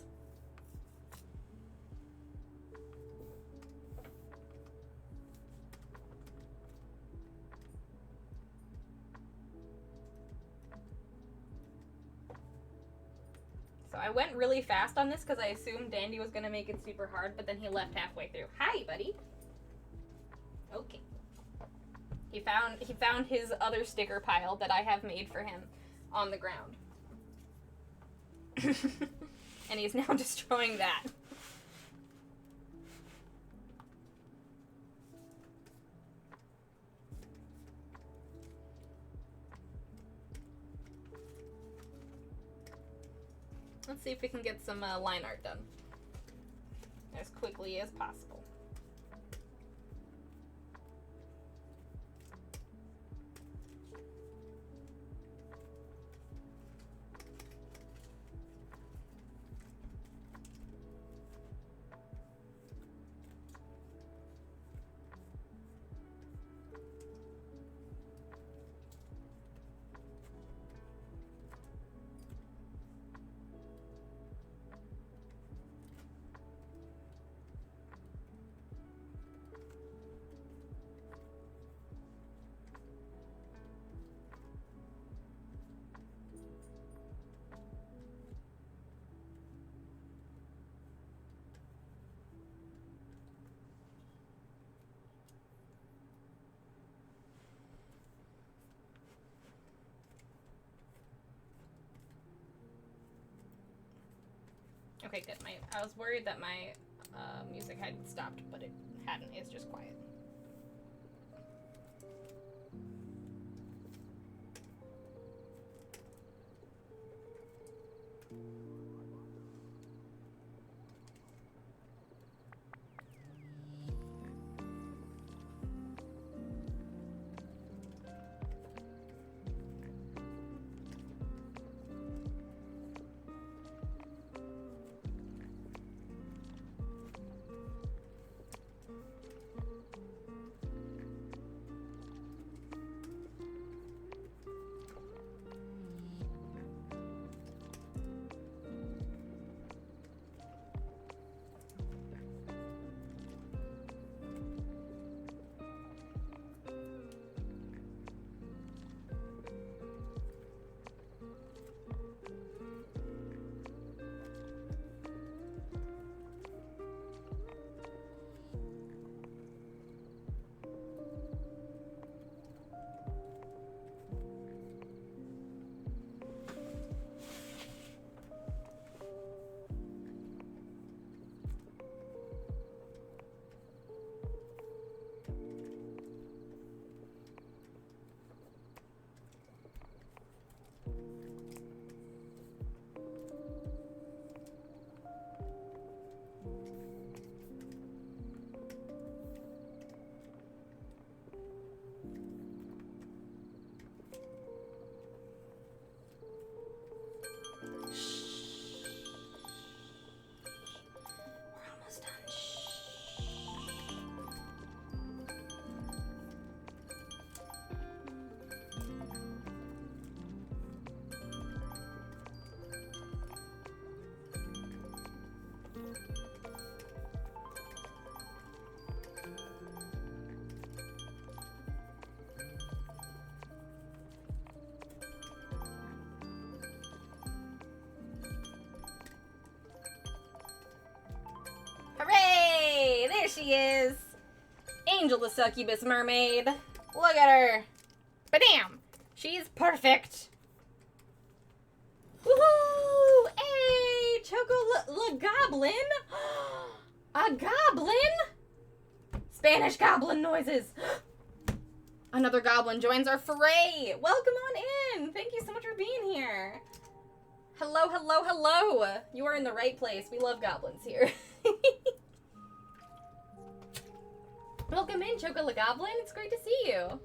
So I went really fast on this because I assumed Dandy was going to make it super hard, but then he left halfway through. Hi, buddy. Okay. He found his other sticker pile that I have made for him on the ground. And he's now destroying that. Let's see if we can get some line art done as quickly as possible. Okay, good. I was worried that my music had stopped, but it hadn't. It's just quiet. Hooray! There she is! Angel the succubus mermaid. Look at her. Ba-damn! She's perfect. Woohoo! Hey! Choco Goblin! A goblin? Spanish goblin noises. Another goblin joins our foray. Welcome on in. Thank you so much for being here. Hello, hello, hello. You are in the right place. We love goblins here. Welcome in, Choco Goblin. It's great to see you.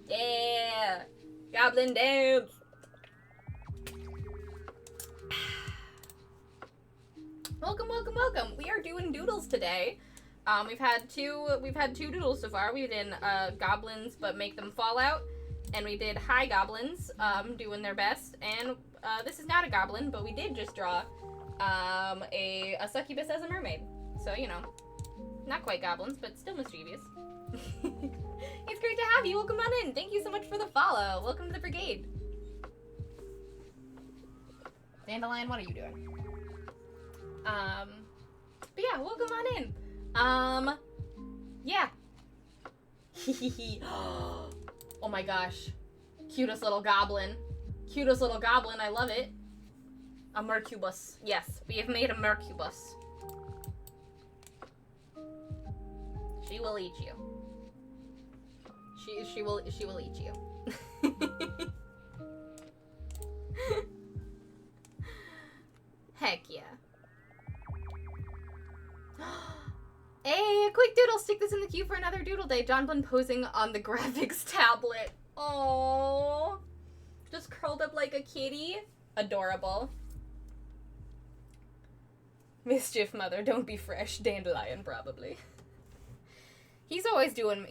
Yeah. Goblin dance. Welcome, welcome, welcome. We are doing doodles today. We've had two doodles so far. We did goblins but make them fall out, and we did high goblins doing their best. And this is not a goblin, but we did just draw a succubus as a mermaid. So, you know, not quite goblins, but still mischievous. It's great to have you. Welcome on in. Thank you so much for the follow. Welcome to the brigade. Dandelion, what are you doing? But yeah, welcome on in. Yeah. Oh my gosh. Cutest little goblin. Cutest little goblin. I love it. A mercubus. Yes, we have made a mercubus. She will eat you. She will eat you. Heck yeah. Hey, a quick doodle. Stick this in the queue for another doodle day. John Bun posing on the graphics tablet. Aww. Just curled up like a kitty. Adorable. Mischief mother, don't be fresh. Dandelion, probably. He's always doing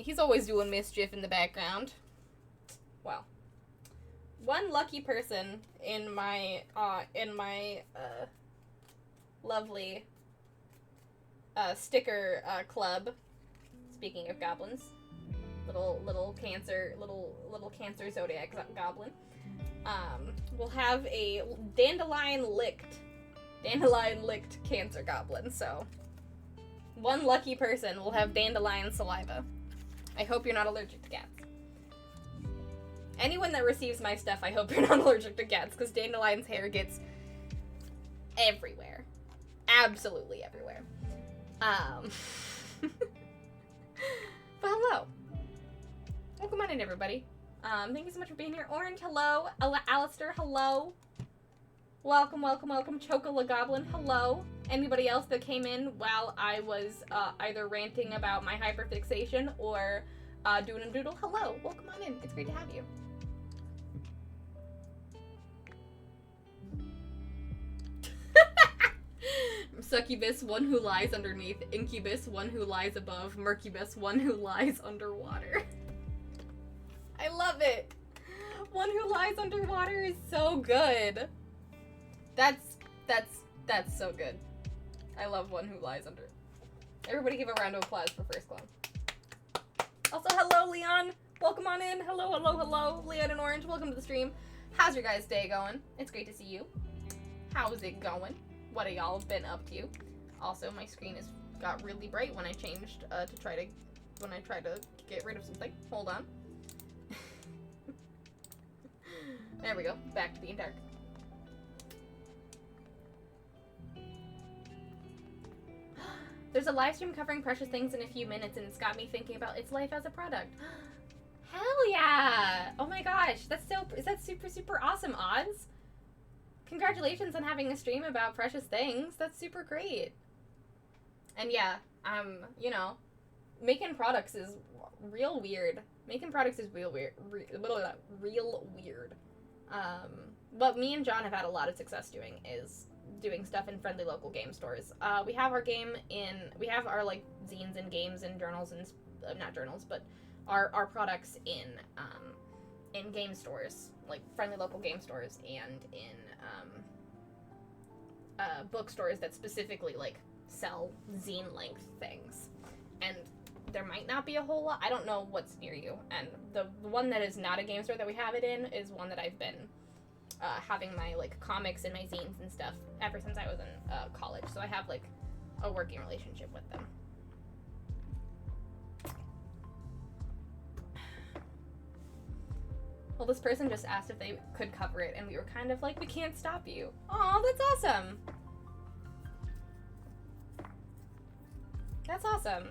mischief in the background. Well, one lucky person in my lovely sticker club. Speaking of goblins, little cancer zodiac goblin. We'll have a dandelion licked cancer goblin. So one lucky person will have dandelion saliva. I hope you're not allergic to cats. Anyone that receives my stuff, I hope you're not allergic to cats, because dandelion's hair gets everywhere. absolutely everywhere. But hello. Welcome on in, everybody. Thank you so much for being here. Orange, hello. Alistair, hello. Welcome, welcome, welcome. Chocola Goblin, hello. Anybody else that came in while I was either ranting about my hyperfixation or doing a doodle, hello. Welcome on in. It's great to have you. Succubus, one who lies underneath. Incubus, one who lies above. Mercubus, one who lies underwater. I love it. One who lies underwater is so good. That's so good. I love one who lies under. Everybody give a round of applause for First Clone. Also, hello, Leon. Welcome on in. Hello, hello, hello. Leon and Orange, welcome to the stream. How's your guys' day going? It's great to see you. How's it going? What have y'all been up to? Also, my screen got really bright when I changed when I tried to get rid of something. Hold on. There we go. Back to being dark. There's a live stream covering Precious Things in a few minutes, and it's got me thinking about its life as a product. Hell yeah! Oh my gosh, that's super, super awesome, Oz. Congratulations on having a stream about Precious Things. That's super great. And yeah, you know, making products is real weird. Making products is real weird. Real weird. What me and John have had a lot of success doing is doing stuff in friendly local game stores. We have our like zines and games and journals and not journals, but our products in game stores, like friendly local game stores, and in bookstores that specifically like sell zine length things. And there might not be a whole lot. I don't know what's near you. And the one that is not a game store that we have it in is one that I've been having my like comics and my zines and stuff ever since I was in college. So I have like a working relationship with them. Well, this person just asked if they could cover it, and we were kind of like, we can't stop you. Aw, that's awesome. That's awesome.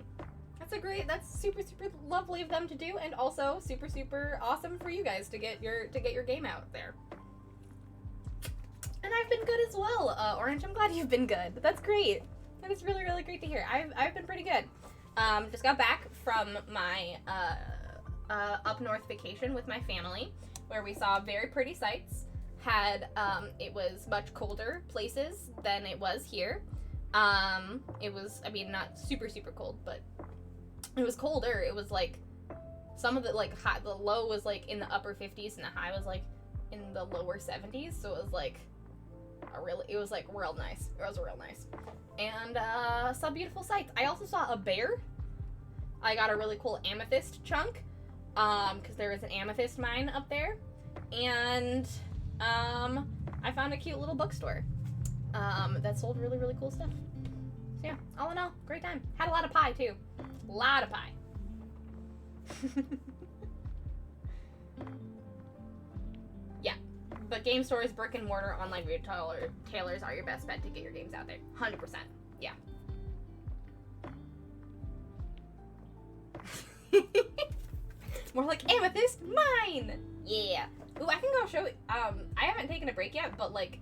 That's super, super lovely of them to do, and also super, super awesome for you guys to get your game out there. And I've been good as well, Orange. I'm glad you've been good. That's great. That is really, really great to hear. I've been pretty good. Just got back from my up north vacation with my family, where we saw very pretty sights. It was much colder places than it was here. It was, I mean, not super, super cold, but it was colder. It was like some of the the low was like in the upper 50s and the high was like in the lower 70s. So it was like real nice. It was real nice. And saw beautiful sights. I also saw a bear. I got a really cool amethyst chunk, because there is an amethyst mine up there. And I found a cute little bookstore that sold really, really cool stuff. So yeah, all in all, great time. Had a lot of pie too. A lot of pie. Yeah, but game stores, brick and mortar, online retailers are your best bet to get your games out there. 100%. Yeah. More like amethyst mine. Yeah. Ooh, I can go show. I haven't taken a break yet, but like,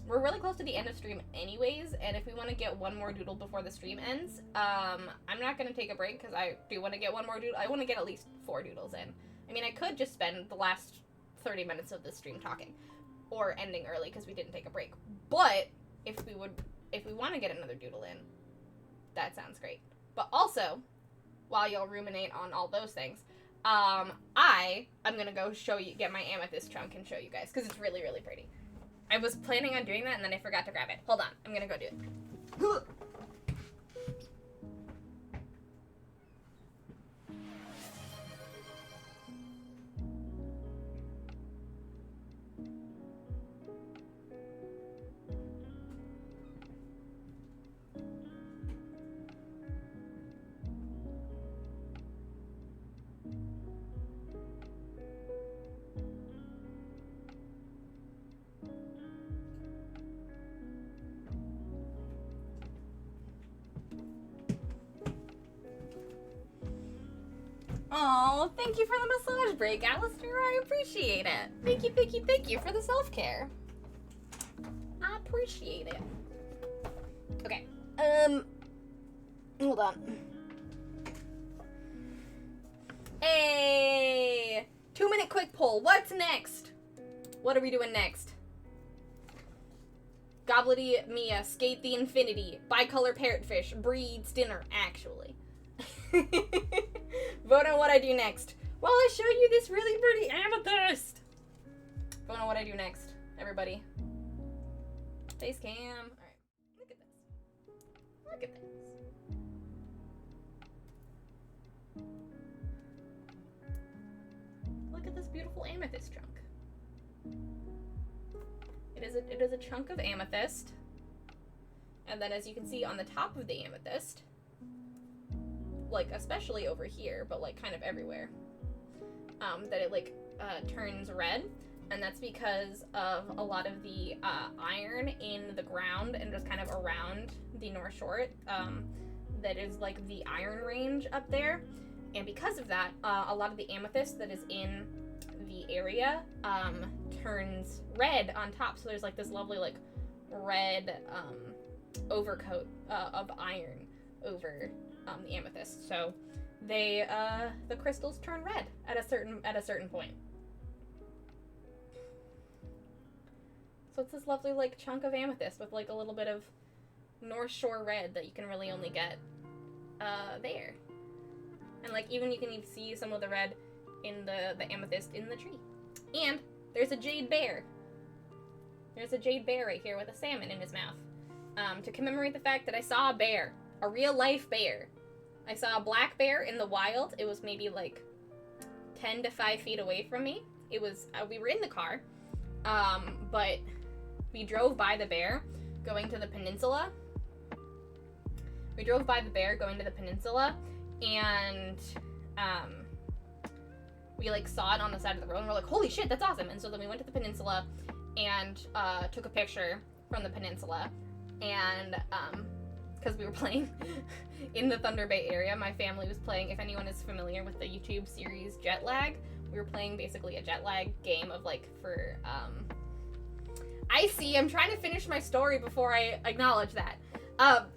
we're really close to the end of stream anyways, and if we want to get one more doodle before the stream ends, I'm not gonna take a break because I do want to get one more doodle. I want to get at least 4 doodles in. I mean, I could just spend the last 30 minutes of this stream talking, or ending early because we didn't take a break. But if we want to get another doodle in, that sounds great. But also, while y'all ruminate on all those things, I'm gonna go get my amethyst chunk and show you guys because it's really, really pretty. I was planning on doing that and then I forgot to grab it. Hold on, I'm gonna go do it. Oh, thank you for the massage break, Alistair. I appreciate it. Thank you for the self-care. I appreciate it. Okay. Hold on. Hey! 2-minute quick poll. What's next? What are we doing next? Gobbledy Mia, skate the infinity, bicolor parrotfish, breeds dinner, actually. Vote on what I do next. While I show you this really pretty amethyst. Vote on what I do next, everybody. Face cam. Alright. Look at this. Look at this. Look at this beautiful amethyst chunk. It is a chunk of amethyst. And then as you can see on the top of the amethyst, like especially over here, but like kind of everywhere, that it like turns red. And that's because of a lot of the iron in the ground and just kind of around the North Shore. That is like the iron range up there. And because of that, a lot of the amethyst that is in the area turns red on top. So there's like this lovely like red overcoat of iron over the amethyst. So they the crystals turn red at a certain point. So it's this lovely like chunk of amethyst with like a little bit of North Shore red that you can really only get there. And like even you can even see some of the red in the amethyst in the tree. And there's a jade bear. There's a jade bear right here with a salmon in his mouth. To commemorate the fact that I saw a bear, a real life bear. I saw a black bear in the wild. It was maybe like 10 to 5 feet away from me. It was, we were in the car, but we drove by the bear going to the peninsula. We drove by the bear going to the peninsula, and we like saw it on the side of the road and we're like, holy shit, that's awesome. And so then we went to the peninsula and took a picture from the peninsula. And because we were playing in the Thunder Bay area, my family was playing, if anyone is familiar with the YouTube series Jet Lag, we were playing basically a jet lag game of like for I see, I'm trying to finish my story before I acknowledge that. But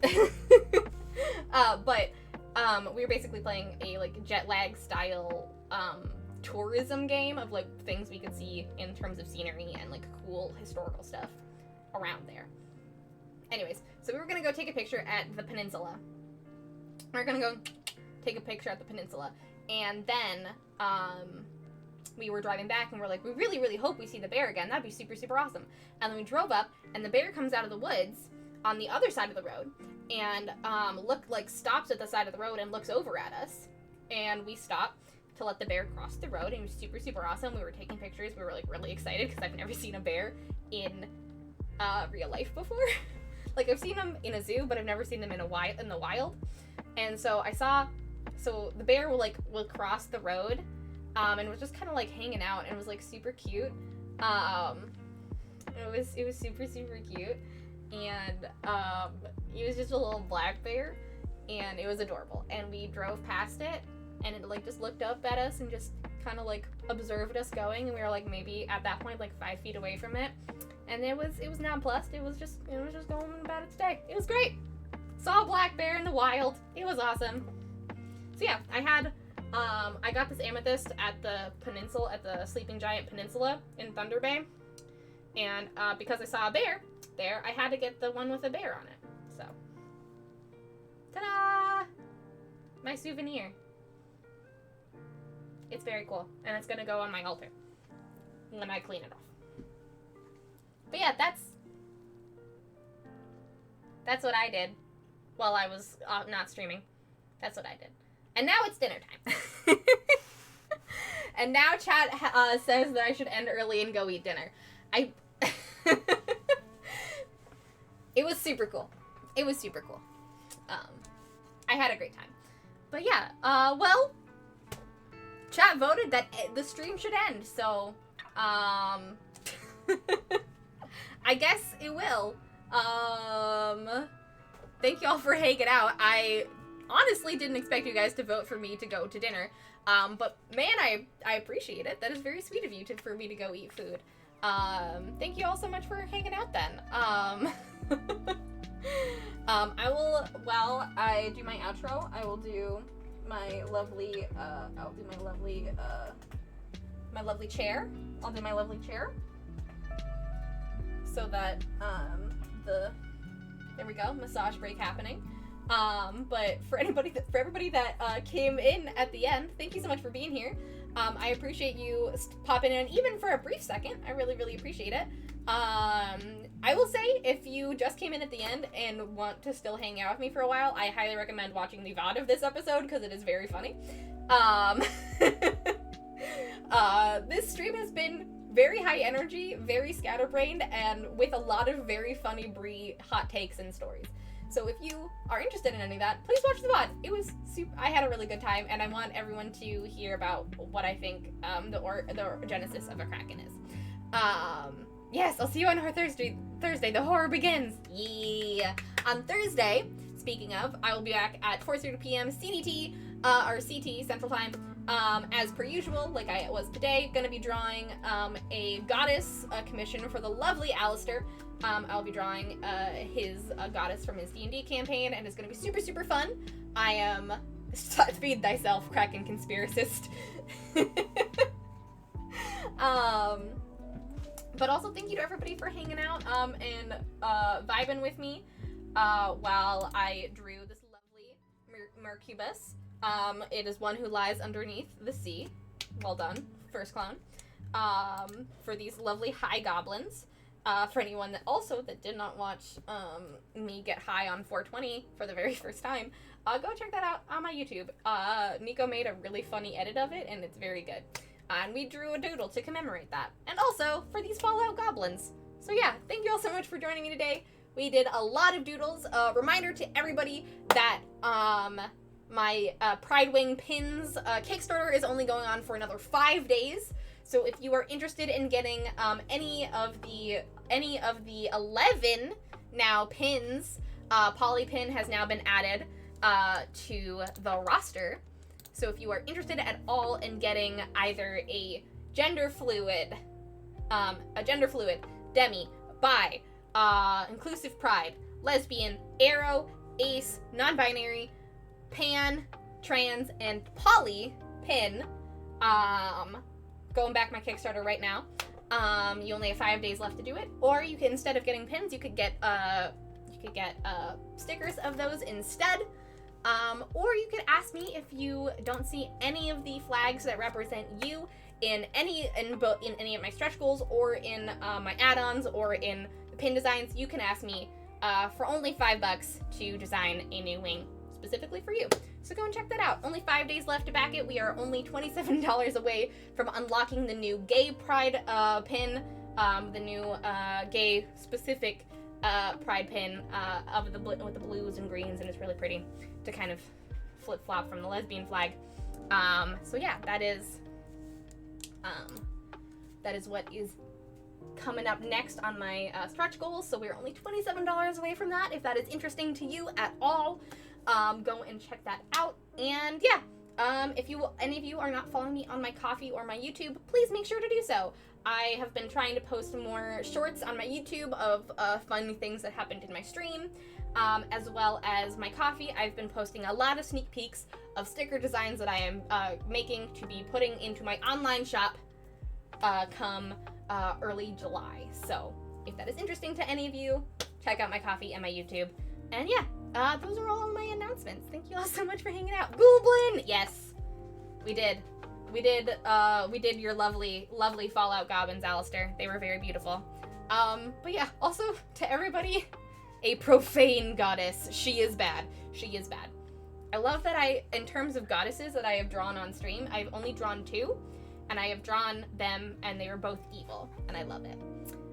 we were basically playing a like jet lag style tourism game of like things we could see in terms of scenery and like cool historical stuff around there. Anyways, so we were gonna go take a picture at the peninsula. We were gonna go take a picture at the peninsula, and then we were driving back and we're like, we really, really hope we see the bear again. That'd be super, super awesome. And then we drove up, and the bear comes out of the woods on the other side of the road, and stops at the side of the road and looks over at us. And we stopped to let the bear cross the road, and it was super, super awesome. We were taking pictures. We were like really excited because I've never seen a bear in real life before. Like I've seen them in a zoo, but I've never seen them in the wild. And so the bear will cross the road, and was just kind of like hanging out, and was like super cute. It was super, super cute. And he was just a little black bear, and it was adorable. And we drove past it, and it like just looked up at us and just kind of like observed us going, and we were like maybe at that point like 5 feet away from it, and it was nonplussed. It was just going about its day. It was great. Saw a black bear in the wild. It was awesome. So yeah, I got this amethyst at the peninsula, at the Sleeping Giant Peninsula in Thunder Bay, and because I saw a bear there, I had to get the one with a bear on it. So, ta-da! My souvenir. It's very cool, and it's gonna go on my altar when I clean it off. But yeah, that's what I did while I was not streaming. That's what I did. And now it's dinner time. And now chat says that I should end early and go eat dinner. It was super cool. It was super cool. I had a great time. But yeah, well, chat voted that the stream should end, so, I guess it will. Thank you all for hanging out. honestly didn't expect you guys to vote for me to go to dinner. But man, I appreciate it. That is very sweet of you for me to go eat food. Thank you all so much for hanging out then. While I do my outro, I will do my lovely, my lovely chair. I'll do my lovely chair. So that, there we go, massage break happening. But for everybody that came in at the end, thank you so much for being here. I appreciate you popping in, even for a brief second. I really, really appreciate it. I will say, if you just came in at the end and want to still hang out with me for a while, I highly recommend watching the VOD of this episode, because it is very funny. This stream has been very high energy, very scatterbrained, and with a lot of very funny Brie hot takes and stories. So if you are interested in any of that, please watch the VOD. It was super. I had a really good time, and I want everyone to hear about what I think the genesis of a Kraken is. Yes, I'll see you on Thursday. The horror begins. Yeah. On Thursday, speaking of, I will be back at 4:30 p.m. CDT, or CT Central Time. As per usual, like I was today, gonna be drawing a goddess commission for the lovely Alistair. I'll be drawing his goddess from his D&D campaign, and it's gonna be super, super fun. I am feed thyself, Kraken conspiracist. But also thank you to everybody for hanging out and vibing with me while I drew this lovely Mercubus. It is one who lies underneath the sea. Well done, first clown. For these lovely high goblins. For anyone that did not watch me get high on 420 for the very first time, go check that out on my YouTube. Nico made a really funny edit of it, and it's very good. And we drew a doodle to commemorate that. And also for these Fallout goblins. So yeah, thank you all so much for joining me today. We did a lot of doodles. Reminder to everybody that my Pride Wing pins Kickstarter is only going on for another 5 days. So if you are interested in getting any of the 11 now pins, Polypin has now been added to the roster. So if you are interested at all in getting either a gender fluid, demi, bi, inclusive pride, lesbian, arrow, ace, non-binary, pan, trans, and poly pin, going back my Kickstarter right now. You only have 5 days left to do it, or you can, instead of getting pins, you could get stickers of those instead. Or you could ask me if you don't see any of the flags that represent you in any of my stretch goals, or in my add-ons, or in the pin designs. You can ask me for only $5 to design a new wing specifically for you. So go and check that out. Only 5 days left to back it. We are only $27 away from unlocking the new gay pride pin, the new gay specific pride pin with the blues and greens, and it's really pretty to kind of flip-flop from the lesbian flag. So yeah, that is what is coming up next on my stretch goals. So we're only $27 away from that. If that is interesting to you at all, go and check that out. And yeah, if any of you are not following me on my Ko-fi or my YouTube, please make sure to do so. I have been trying to post more shorts on my YouTube of fun things that happened in my stream, as well as my Ko-fi. I've been posting a lot of sneak peeks of sticker designs that I am making to be putting into my online shop come early July. So if that is interesting to any of you, check out my Ko-fi and my YouTube. And yeah, those are all of my announcements. Thank you all so much for hanging out. Gooblin! Yes, we did your lovely Fallout goblins, Alistair. They were very beautiful. But yeah, also to everybody, a profane goddess. She is bad. She is bad. I love that in terms of goddesses that I have drawn on stream, I've only drawn 2, and I have drawn them, and they were both evil, and I love it.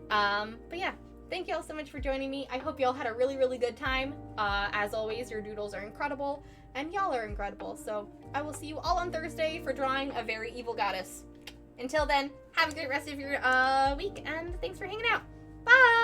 But yeah, thank you all so much for joining me. I hope you all had a really, really good time. As always, your doodles are incredible, and y'all are incredible. So I will see you all on Thursday for drawing a very evil goddess. Until then, have a great rest of your week, and thanks for hanging out. Bye!